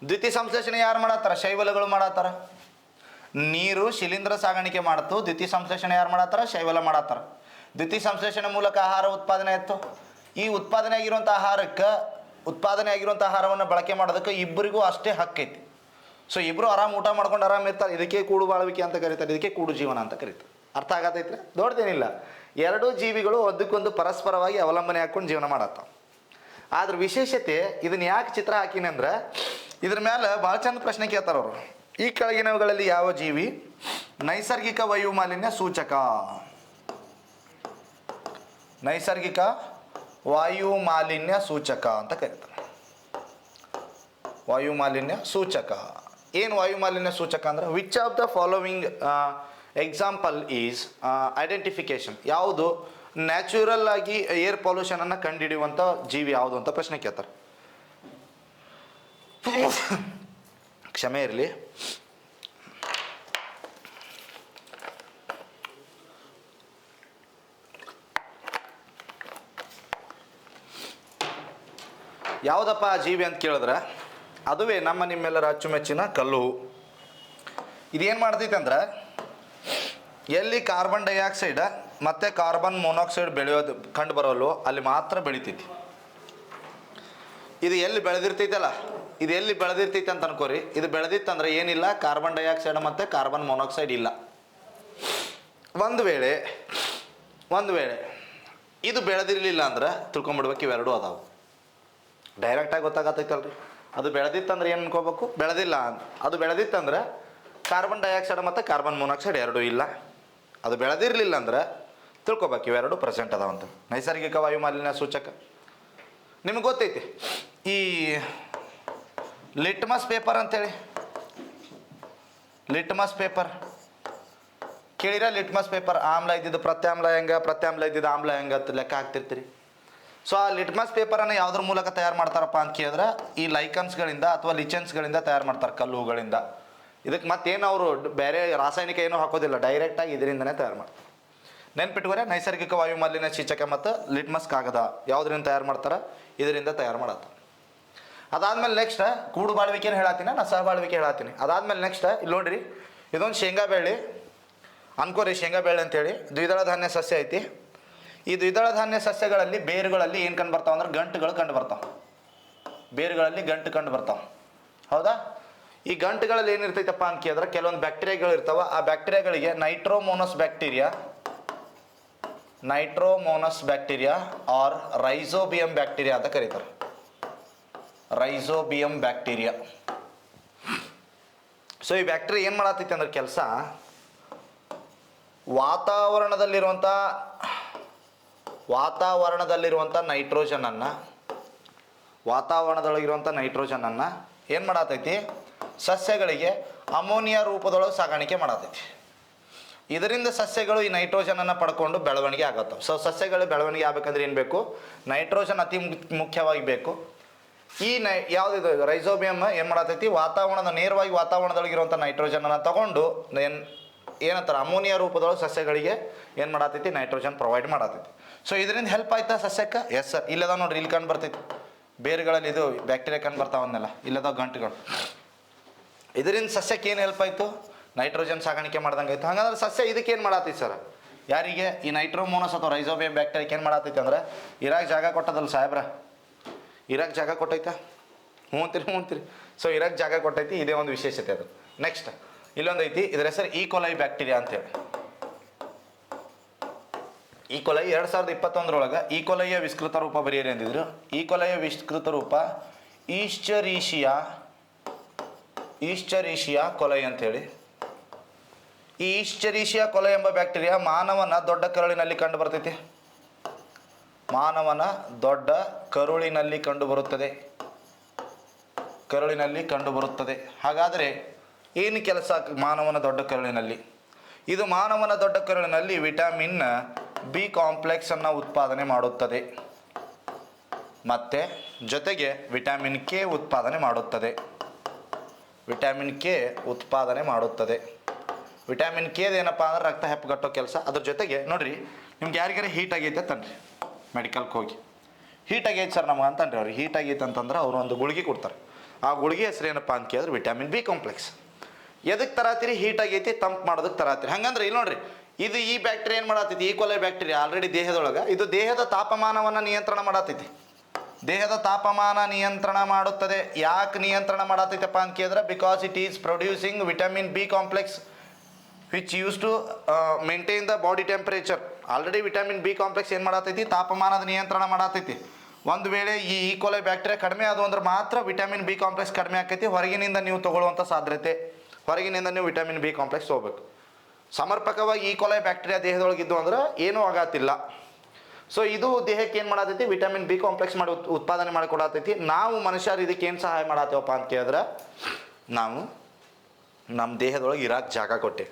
ದ್ಯುತಿ ಸಂಶ್ಲೇಷಣೆ ಯಾರು ಮಾಡತ್ತಾರ? ಶೈವಲಗಳು ಮಾಡತ್ತಾರ. ನೀರು ಶಿಲೀಂಧ್ರ ಸಾಗಾಣಿಕೆ ಮಾಡ್ತು, ದ್ಯುತಿ ಸಂಶ್ಲೇಷಣೆ ಯಾರು ಮಾಡತ್ತಾರ? ಶೈವಲ ಮಾಡತ್ತಾರ. ದ್ಯುತಿ ಸಂಶ್ಲೇಷಣೆ ಮೂಲಕ ಆಹಾರ ಉತ್ಪಾದನೆ ಆಯ್ತು. ಈ ಉತ್ಪಾದನೆ ಆಗಿರುವಂಥ ಆಹಾರವನ್ನು ಬಳಕೆ ಮಾಡೋದಕ್ಕೆ ಇಬ್ಬರಿಗೂ ಅಷ್ಟೇ ಹಕ್ಕೈತಿ. ಸೊ ಇಬ್ಬರು ಆರಾಮ್ ಊಟ ಮಾಡ್ಕೊಂಡು ಆರಾಮ್ ಇರ್ತಾರೆ. ಇದಕ್ಕೆ ಕೂಡು ಬಾಳ್ವಿಕೆ ಅಂತ ಕರೀತಾರೆ, ಇದಕ್ಕೆ ಕೂಡು ಜೀವನ ಅಂತ ಕರೀತಾರೆ. ಅರ್ಥ ಆಗತೈತ್ರಿ? ದೊಡ್ಡದೇನಿಲ್ಲ. ಎರಡೂ ಜೀವಿಗಳು ಒಂದಕ್ಕೊಂದು ಪರಸ್ಪರವಾಗಿ ಅವಲಂಬನೆ ಹಾಕ್ಕೊಂಡು ಜೀವನ ಮಾಡತ್ತಾವ. ಆದ್ರೆ ವಿಶೇಷತೆ ಇದನ್ನ ಯಾಕೆ ಚಿತ್ರ ಹಾಕಿನಿ ಅಂದ್ರೆ ಇದ್ರ ಮೇಲೆ ಭಾಳ ಚಂದ ಪ್ರಶ್ನೆ ಕೇಳ್ತಾರೆ ಅವರು. ಈ ಕೆಳಗಿನವುಗಳಲ್ಲಿ ಯಾವ ಜೀವಿ ನೈಸರ್ಗಿಕ ವಾಯುಮಾಲಿನ್ಯ ಸೂಚಕ? ನೈಸರ್ಗಿಕ ವಾಯುಮಾಲಿನ್ಯ ಸೂಚಕ ಅಂತ ಕರೀತಾರೆ. ವಾಯುಮಾಲಿನ್ಯ ಸೂಚಕ ಏನು? ವಾಯುಮಾಲಿನ್ಯ ಸೂಚಕ ಅಂದ್ರೆ which of the following example is identification. ಯಾವುದು ನ್ಯಾಚುರಲ್ ಆಗಿ ಏರ್ ಪೊಲ್ಯೂಷನ್ ಅನ್ನು ಕಂಡುಹಿಡಿಯುವಂಥ ಜೀವಿ ಯಾವುದು ಅಂತ ಪ್ರಶ್ನೆ ಕೇಳ್ತಾರೆ. ಕ್ಷಮೆ ಇರಲಿ. ಯಾವುದಪ್ಪ ಆ ಜೀವಿ ಅಂತ ಕೇಳಿದ್ರೆ ಅದುವೇ ನಮ್ಮ ನಿಮ್ಮೆಲ್ಲರ ಅಚ್ಚುಮೆಚ್ಚಿನ ಕಲ್ಲು. ಇದೇನು ಮಾಡ್ತೈತೆ ಅಂದ್ರೆ ಎಲ್ಲಿ ಕಾರ್ಬನ್ ಡೈಆಕ್ಸೈಡ್ ಮತ್ತು ಕಾರ್ಬನ್ ಮೊನಾಕ್ಸೈಡ್ ಬೆಳೆಯೋದು ಕಂಡು ಬರೋಲ್ವೋ ಅಲ್ಲಿ ಮಾತ್ರ ಬೆಳಿತೈತಿ. ಇದು ಎಲ್ಲಿ ಬೆಳೆದಿರ್ತೈತಲ್ಲ, ಇದು ಎಲ್ಲಿ ಬೆಳೆದಿರ್ತೈತೆ ಅಂತ ಅನ್ಕೋರಿ. ಇದು ಬೆಳೆದಿತ್ತಂದ್ರೆ ಏನಿಲ್ಲ, ಕಾರ್ಬನ್ ಡೈಆಕ್ಸೈಡ್ ಮತ್ತು ಕಾರ್ಬನ್ ಮೊನಾಕ್ಸೈಡ್ ಇಲ್ಲ. ಒಂದು ವೇಳೆ ಇದು ಬೆಳೆದಿರಲಿಲ್ಲ ಅಂದ್ರೆ ತಿಳ್ಕೊಂಬಿಡ್ಬೇಕು ಇವೆರಡೂ ಅದಾವು. ಡೈರೆಕ್ಟಾಗಿ ಗೊತ್ತಾಗತ್ತೈತಲ್ರಿ. ಅದು ಬೆಳೆದಿತ್ತಂದ್ರೆ ಏನು ಅನ್ಕೋಬೇಕು? ಬೆಳೆದಿಲ್ಲ. ಅದು ಬೆಳೆದಿತ್ತಂದ್ರೆ ಕಾರ್ಬನ್ ಡೈಆಕ್ಸೈಡ್ ಮತ್ತು ಕಾರ್ಬನ್ ಮೊನಾಕ್ಸೈಡ್ ಎರಡೂ ಇಲ್ಲ. ಅದು ಬೆಳೆದಿರಲಿಲ್ಲ ಅಂದ್ರೆ ತಿಳ್ಕೊಬೇಕು ಇವೆರಡು ಪ್ರೆಸೆಂಟ್ ಅದಾವಂತ. ನೈಸರ್ಗಿಕ ವಾಯು ಮಾಲಿನ್ಯ ಸೂಚಕ ನಿಮ್ಗೆ ಗೊತ್ತೈತಿ. ಈ ಲಿಟ್ಮಸ್ ಪೇಪರ್ ಅಂತೇಳಿ, ಲಿಟ್ಮಸ್ ಪೇಪರ್ ಕೇಳಿರ? ಲಿಟ್ಮಸ್ ಪೇಪರ್ ಆಮ್ಲ ಇದ್ದಿದ್ದು ಪ್ರತ್ಯಾಮ್ಲ ಹೆಂಗೆ, ಪ್ರತ್ಯಾಮ್ಲ ಇದ್ದಿದ್ದು ಆಮ್ಲ ಹೆಂಗೆ ಅಂತ ಲೆಕ್ಕ ಹಾಕ್ತಿರ್ತೀರಿ. ಸೊ ಆ ಲಿಟ್ಮಸ್ ಪೇಪರನ್ನು ಯಾವುದ್ರ ಮೂಲಕ ತಯಾರು ಮಾಡ್ತಾರಪ್ಪ ಅಂತ ಕೇಳಿದ್ರೆ ಈ ಲೈಕನ್ಸ್ಗಳಿಂದ ಅಥವಾ ಲಿಚೆನ್ಸ್ಗಳಿಂದ ತಯಾರು ಮಾಡ್ತಾರೆ, ಕಲ್ಲುಗಳಿಂದ. ಇದಕ್ಕೆ ಮತ್ತೇನು ಅವರು ಬೇರೆ ರಾಸಾಯನಿಕ ಏನೂ ಹಾಕೋದಿಲ್ಲ, ಡೈರೆಕ್ಟಾಗಿ ಇದರಿಂದನೇ ತಯಾರು ಮಾಡ್ತಾರೆ. ನೆನ್ಪಿಟ್ಕೋರೆ, ನೈಸರ್ಗಿಕ ವಾಯು ಮಾಲಿನ್ಯ ಸೂಚಕ ಮತ್ತು ಲಿಟ್ಮಸ್ ಕಾಗದ ಯಾವುದರಿಂದ ತಯಾರು ಮಾಡ್ತಾರೆ? ಇದರಿಂದ ತಯಾರು ಮಾಡತ್ತೆ. ಅದಾದ್ಮೇಲೆ ನೆಕ್ಸ್ಟ್ ಕೂಡು ಬಾಳ್ವಿಕೆನ ಹೇಳತ್ತೀನಿ, ನಾ ಸಹಬಾಳ್ವಿಕೆ ಹೇಳತ್ತೀನಿ. ಅದಾದ್ಮೇಲೆ ನೆಕ್ಸ್ಟ್ ಇಲ್ಲಿ ನೋಡ್ರಿ, ಇದೊಂದು ಶೇಂಗಾ ಬೆಳ್ಳಿ ಅನ್ಕೋರಿ, ಶೇಂಗಾ ಬೆಳ್ಳಿ ಅಂತೇಳಿ ದ್ವಿದಳ ಧಾನ್ಯ ಸಸ್ಯ ಐತಿ. ಈ ದ್ವಿದಳ ಧಾನ್ಯ ಸಸ್ಯಗಳಲ್ಲಿ ಬೇರುಗಳಲ್ಲಿ ಏನು ಕಂಡು ಬರ್ತಾವೆ ಅಂದ್ರೆ ಗಂಟುಗಳು ಕಂಡು ಬರ್ತಾವೆ. ಬೇರುಗಳಲ್ಲಿ ಗಂಟು ಕಂಡು ಬರ್ತಾವೆ, ಹೌದಾ? ಈ ಗಂಟುಗಳಲ್ಲಿ ಏನಿರ್ತೈತಪ್ಪ ಅಂತ ಕೇಳಿದ್ರೆ ಕೆಲವೊಂದು ಬ್ಯಾಕ್ಟೀರಿಯಾಗಳು ಇರ್ತಾವೆ. ಆ ಬ್ಯಾಕ್ಟೀರಿಯಾಗಳಿಗೆ ನೈಟ್ರೋಮೋನಸ್ ಬ್ಯಾಕ್ಟೀರಿಯಾ ಆರ್ ರೈಸೋಬಿಯಂ ಬ್ಯಾಕ್ಟೀರಿಯಾ ಅಂತ ಕರೀತಾರೆ. Rhizobium bacteria. ಸೊ ಈ ಬ್ಯಾಕ್ಟೀರಿಯಾ ಏನು ಮಾಡತ್ತೈತಿ ಅಂದ್ರೆ ಕೆಲಸ, ವಾತಾವರಣದಲ್ಲಿರುವಂಥ ನೈಟ್ರೋಜನನ್ನು ಏನು ಮಾಡತೈತಿ? ಸಸ್ಯಗಳಿಗೆ ಅಮೋನಿಯಾ ರೂಪದೊಳಗೆ ಸಾಗಾಣಿಕೆ ಮಾಡತೈತಿ. ಇದರಿಂದ ಸಸ್ಯಗಳು ಈ ನೈಟ್ರೋಜನನ್ನು ಪಡ್ಕೊಂಡು ಬೆಳವಣಿಗೆ ಆಗತ್ತವೆ. ಸೊ ಸಸ್ಯಗಳು ಬೆಳವಣಿಗೆ ಆಗಬೇಕಂದ್ರೆ ಏನು ಬೇಕು? ನೈಟ್ರೋಜನ್ ಅತಿ ಮುಖ್ಯವಾಗಿ ಬೇಕು. ಈ ಯಾವುದಿದು ರೈಸೋಬಿಯಮ್ ಏನು ಮಾಡತೈತಿ? ನೇರವಾಗಿ ವಾತಾವರಣದೊಳಗಿರುವಂಥ ನೈಟ್ರೋಜನನ್ನು ತಗೊಂಡು ಏನಂತಾರೆ ಅಮೋನಿಯಾ ರೂಪದೊಳಗೆ ಸಸ್ಯಗಳಿಗೆ ಏನು ಮಾಡತೈತಿ? ನೈಟ್ರೋಜನ್ ಪ್ರೊವೈಡ್ ಮಾಡತೈತಿ. ಸೊ ಇದರಿಂದ ಹೆಲ್ಪ್ ಆಯ್ತಾ ಸಸ್ಯಕ್ಕೆ? Yes sir. ಇಲ್ಲದ ನೋಡ್ರಿ, ಇಲ್ಲಿ ಕಂಡು ಬರ್ತೈತಿ ಬೇರುಗಳಲ್ಲಿ ಇದು ಬ್ಯಾಕ್ಟೀರಿಯಾ ಕಂಡು ಬರ್ತಾವನ್ನೆಲ್ಲ, ಇಲ್ಲದ ಗಂಟುಗಳು. ಇದರಿಂದ ಸಸ್ಯಕ್ಕೆ ಏನು ಹೆಲ್ಪ್ ಆಯಿತು? ನೈಟ್ರೋಜನ್ ಸಾಗಾಣಿಕೆ ಮಾಡ್ದಂಗೆ ಆಯಿತು. ಹಾಗಾದ್ರೆ ಸಸ್ಯ ಇದಕ್ಕೆ ಏನು ಮಾಡತೈತಿ ಸರ್? ಯಾರಿಗೆ? ಈ ನೈಟ್ರೋಮೋನಸ್ ಅಥವಾ ರೈಸೋಬಿಯಂ ಬ್ಯಾಕ್ಟೀರಿಯಾಕ್ಕೆ ಏನು ಮಾಡತೈತಿ ಅಂದ್ರೆ ಇರಾಕ್ ಜಾಗ ಕೊಟ್ಟದಲ್ಲ ಸಾಹೇಬ್ರ, ಇರಾಕ್ ಜಾಗ ಕೊಟ್ಟೈತಾ? ಹ್ಞೂ ಅಂತೀರಿ. ಸೊ ಇರಾಕ್ ಜಾಗ ಕೊಟ್ಟೈತಿ, ಇದೇ ಒಂದು ವಿಶೇಷತೆ ಅದು. ನೆಕ್ಸ್ಟ್ ಇಲ್ಲೊಂದು ಐತಿ, ಇದರ ಹೆಸರು ಈಕೋಲೈ ಬ್ಯಾಕ್ಟೀರಿಯಾ ಅಂತೇಳಿ. ಈಕೋಲೈ 2021 ಈಕೋಲೈಯ ವಿಸ್ತೃತ ರೂಪ ಬರೆಯಿರಿ ಅಂದಿದ್ರು. ಈಕೋಲೈಯ ವಿಸ್ತೃತ ರೂಪ ಈಸ್ಚರೀಶಿಯಾ ಕೊಲೈ ಅಂತೇಳಿ. ಈ ಈಸ್ಚರೀಶಿಯಾ ಕೊಲೈ ಎಂಬ ಬ್ಯಾಕ್ಟೀರಿಯಾ ಮಾನವನ ದೊಡ್ಡ ಕರುಳಿನಲ್ಲಿ ಕಂಡು ಬರ್ತೈತಿ. ಮಾನವನ ದೊಡ್ಡ ಕರುಳಿನಲ್ಲಿ ಕಂಡು ಬರುತ್ತದೆ. ಹಾಗಾದರೆ ಏನು ಕೆಲಸ ಮಾನವನ ದೊಡ್ಡ ಕರುಳಿನಲ್ಲಿ? ಇದು ಮಾನವನ ದೊಡ್ಡ ಕರುಳಿನಲ್ಲಿ ವಿಟಮಿನ್ ಬಿ ಕಾಂಪ್ಲೆಕ್ಸ್ ಅನ್ನು ಉತ್ಪಾದನೆ ಮಾಡುತ್ತದೆ ಮತ್ತು ಜೊತೆಗೆ ವಿಟಮಿನ್ ಕೆ ಉತ್ಪಾದನೆ ಮಾಡುತ್ತದೆ. ವಿಟಮಿನ್ ಕೆ ಏನಪ್ಪ ಅಂದ್ರೆ ರಕ್ತ ಹೆಪ್ಪುಗಟ್ಟೋ ಕೆಲಸ. ಅದ್ರ ಜೊತೆಗೆ ನೋಡ್ರಿ, ನಿಮ್ಗೆ ಯಾರಿಗಾರ ಹೀಟ್ ಆಗೈತೆ ಅಂತನ್ರಿ, ಮೆಡಿಕಲ್ಗೆ ಹೋಗಿ ಹೀಟ್ ಆಗೈತೆ ಸರ್ ನಮಗೆ ಅಂತನ್ರಿ. ಅವ್ರಿಗೆ ಹೀಟ್ ಆಗೈತೆ ಅಂತಂದ್ರೆ ಅವರು ಒಂದು ಗುಳಿಗೆ ಕೊಡ್ತಾರೆ. ಆ ಗುಳಿಗೆ ಹೆಸರು ಏನಪ್ಪ ಅಂತ ಕೇಳಿದ್ರೆ ವಿಟಮಿನ್ ಬಿ ಕಾಂಪ್ಲೆಕ್ಸ್. ಎದಕ್ಕೆ ತರಾತಿರಿ? ಹೀಟ್ ಆಗೈತಿ, ತಂಪು ಮಾಡೋದಕ್ಕೆ ತರಾತಿರಿ. ಹಂಗಂದ್ರೆ ಇಲ್ಲಿ ನೋಡ್ರಿ, ಈ ಬ್ಯಾಕ್ಟೀರಿಯಾ ಏನು ಮಾಡತೈತಿ? ಈಕೋಲೈ ಬ್ಯಾಕ್ಟೀರಿಯಾ ಆಲ್ರೆಡಿ ದೇಹದೊಳಗೆ ಇದು ದೇಹದ ತಾಪಮಾನವನ್ನು ನಿಯಂತ್ರಣ ಮಾಡತೈತಿ. ದೇಹದ ತಾಪಮಾನ ನಿಯಂತ್ರಣ ಮಾಡುತ್ತದೆ. ಯಾಕೆ ನಿಯಂತ್ರಣ ಮಾಡತೈತಪ್ಪ ಅಂತ ಕೇಳಿದ್ರೆ because it is producing vitamin B complex which use to maintain the body temperature. Already vitamin B complex ಏನು ಮಾಡತೈತಿ? ತಾಪಮಾನದ ನಿಯಂತ್ರಣ ಮಾಡತೈತಿ. ಒಂದು ವೇಳೆ ಈ ಈಕೋಲೈ ಬ್ಯಾಕ್ಟೀರಿಯಾ ಕಡಿಮೆ ಆದವು ಅಂದ್ರೆ ಮಾತ್ರ ವಿಟಮಿನ್ ಬಿ ಕಾಂಪ್ಲೆಕ್ಸ್ ಕಡಿಮೆ ಆಕೈತಿ. ಹೊರಗಿನಿಂದ ನೀವು ತಗೊಳ್ಳುವಂಥ ಸಾಧ್ಯತೆ, ಹೊರಗಿನಿಂದ ನೀವು ವಿಟಮಿನ್ ಬಿ ಕಾಂಪ್ಲೆಕ್ಸ್ ಹೋಗ್ಬೇಕು. ಸಮರ್ಪಕವಾಗಿ ಈಕೋಲೈ ಬ್ಯಾಕ್ಟೀರಿಯಾ ದೇಹದೊಳಗಿದ್ದು ಅಂದ್ರೆ ಏನೂ ಆಗತ್ತಿಲ್ಲ. ಸೊ ಇದು ದೇಹಕ್ಕೆ ಏನು ಮಾಡತೈತಿ? ವಿಟಮಿನ್ ಬಿ ಕಾಂಪ್ಲೆಕ್ಸ್ ಉತ್ಪಾದನೆ ಮಾಡಿಕೊಡತೈತಿ. ನಾವು ಮನುಷ್ಯರು ಇದಕ್ಕೆ ಏನು ಸಹಾಯ ಮಾಡತ್ತೇವಪ್ಪ ಅಂತ ಕೇಳಿದ್ರೆ ನಾವು ನಮ್ಮ ದೇಹದೊಳಗೆ ಇರಾಕ್ ಜಾಗ ಕೊಟ್ಟೆ.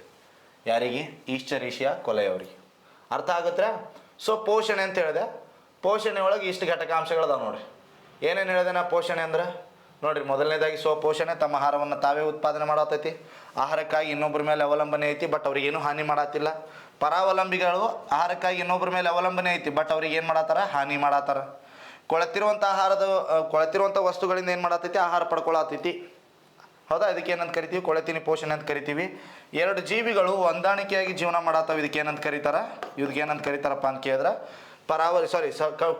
ಯಾರಿಗೆ? ಈಸ್ಚರೀಶಿಯಾ ಕೊಲೈ ಅವರಿಗೆ. ಅರ್ಥ ಆಗುತ್ತೆ? ಸೊ ಪೋಷಣೆ ಅಂತ ಹೇಳಿದೆ. ಪೋಷಣೆ ಒಳಗೆ ಇಷ್ಟು ಘಟಕಾಂಶಗಳದಾವ ನೋಡಿರಿ. ಏನೇನು ಹೇಳಿದೆ ನಾ ಪೋಷಣೆ ಅಂದ್ರೆ? ನೋಡಿರಿ, ಮೊದಲನೇದಾಗಿ ಪೋಷಣೆ ತಮ್ಮ ಆಹಾರವನ್ನು ತಾವೇ ಉತ್ಪಾದನೆ ಮಾಡತೈತಿ. ಆಹಾರಕ್ಕಾಗಿ ಇನ್ನೊಬ್ಬರ ಮೇಲೆ ಅವಲಂಬನೆ ಐತಿ, ಬಟ್ ಅವ್ರಿಗೇನು ಹಾನಿ ಮಾಡತ್ತಿಲ್ಲ. ಪರಾವಲಂಬಿಗಳು ಆಹಾರಕ್ಕಾಗಿ ಇನ್ನೊಬ್ಬರ ಮೇಲೆ ಅವಲಂಬನೆ ಐತಿ, ಬಟ್ ಅವ್ರಿಗೆ ಏನು ಮಾಡತ್ತಾರ? ಹಾನಿ ಮಾಡತ್ತಾರ. ಕೊಳೆತಿರುವಂಥ ವಸ್ತುಗಳಿಂದ ಏನು ಮಾಡತೈತಿ? ಆಹಾರ ಪಡ್ಕೊಳತೈತಿ. ಹೌದಾ? ಇದಕ್ಕೆ ಏನಂತ ಕರಿತೀವಿ? ಕೊಳೆತಿನಿ ಪೋಷಣೆ ಅಂತ ಕರಿತೀವಿ. ಎರಡು ಜೀವಿಗಳು ಹೊಂದಾಣಿಕೆಯಾಗಿ ಜೀವನ ಮಾಡತ್ತವೆ. ಇದಕ್ಕೆ ಏನಂತ ಕರೀತಾರಪ್ಪ ಅಂತ ಕೇಳಿದ್ರೆ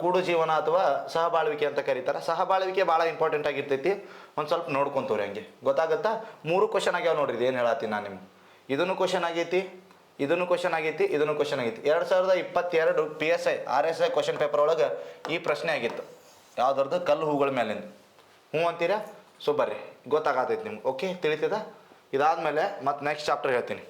ಕೂಡು ಜೀವನ ಅಥವಾ ಸಹಬಾಳ್ವಿಕೆ ಅಂತ ಕರೀತಾರೆ. ಸಹಬಾಳ್ವಿಕೆ ಭಾಳ ಇಂಪಾರ್ಟೆಂಟ್ ಆಗಿರ್ತೈತಿ. ಒಂದು ಸ್ವಲ್ಪ ನೋಡ್ಕೊಂತವ್ರಿ, ಹಂಗೆ ಗೊತ್ತಾಗುತ್ತಾ? 3 ಕ್ವಶನ್ ಆಗ್ಯಾವ ನೋಡ್ರಿ. ಇದು ಏನು ಹೇಳತ್ತೀನಿ ನಾನು ನಿಮ್ಗೆ? ಇದನ್ನು ಕ್ವಶನ್ ಆಗೈತಿ, ಇದನ್ನು ಕ್ವಶನ್ ಆಗೈತಿ. 2022 PSI RSI ಕ್ವಶನ್ ಪೇಪರ್ ಒಳಗೆ ಈ ಪ್ರಶ್ನೆ ಆಗಿತ್ತು. ಯಾವ್ದ್ರದ್ದು? ಕಲ್ಲು ಹೂಗಳ ಮೇಲಿಂದ. ಹ್ಞೂ ಅಂತೀರಾ? ಸೊ ಬರ್ರಿ, ಗೊತ್ತಾಗತೈತಿ ನಿಮ್ಗೆ. ಓಕೆ, ತಿಳಿತದ? ಇದಾದಮೇಲೆ ಮತ್ತೆ ನೆಕ್ಸ್ಟ್ ಚಾಪ್ಟರ್ ಹೇಳ್ತೀನಿ.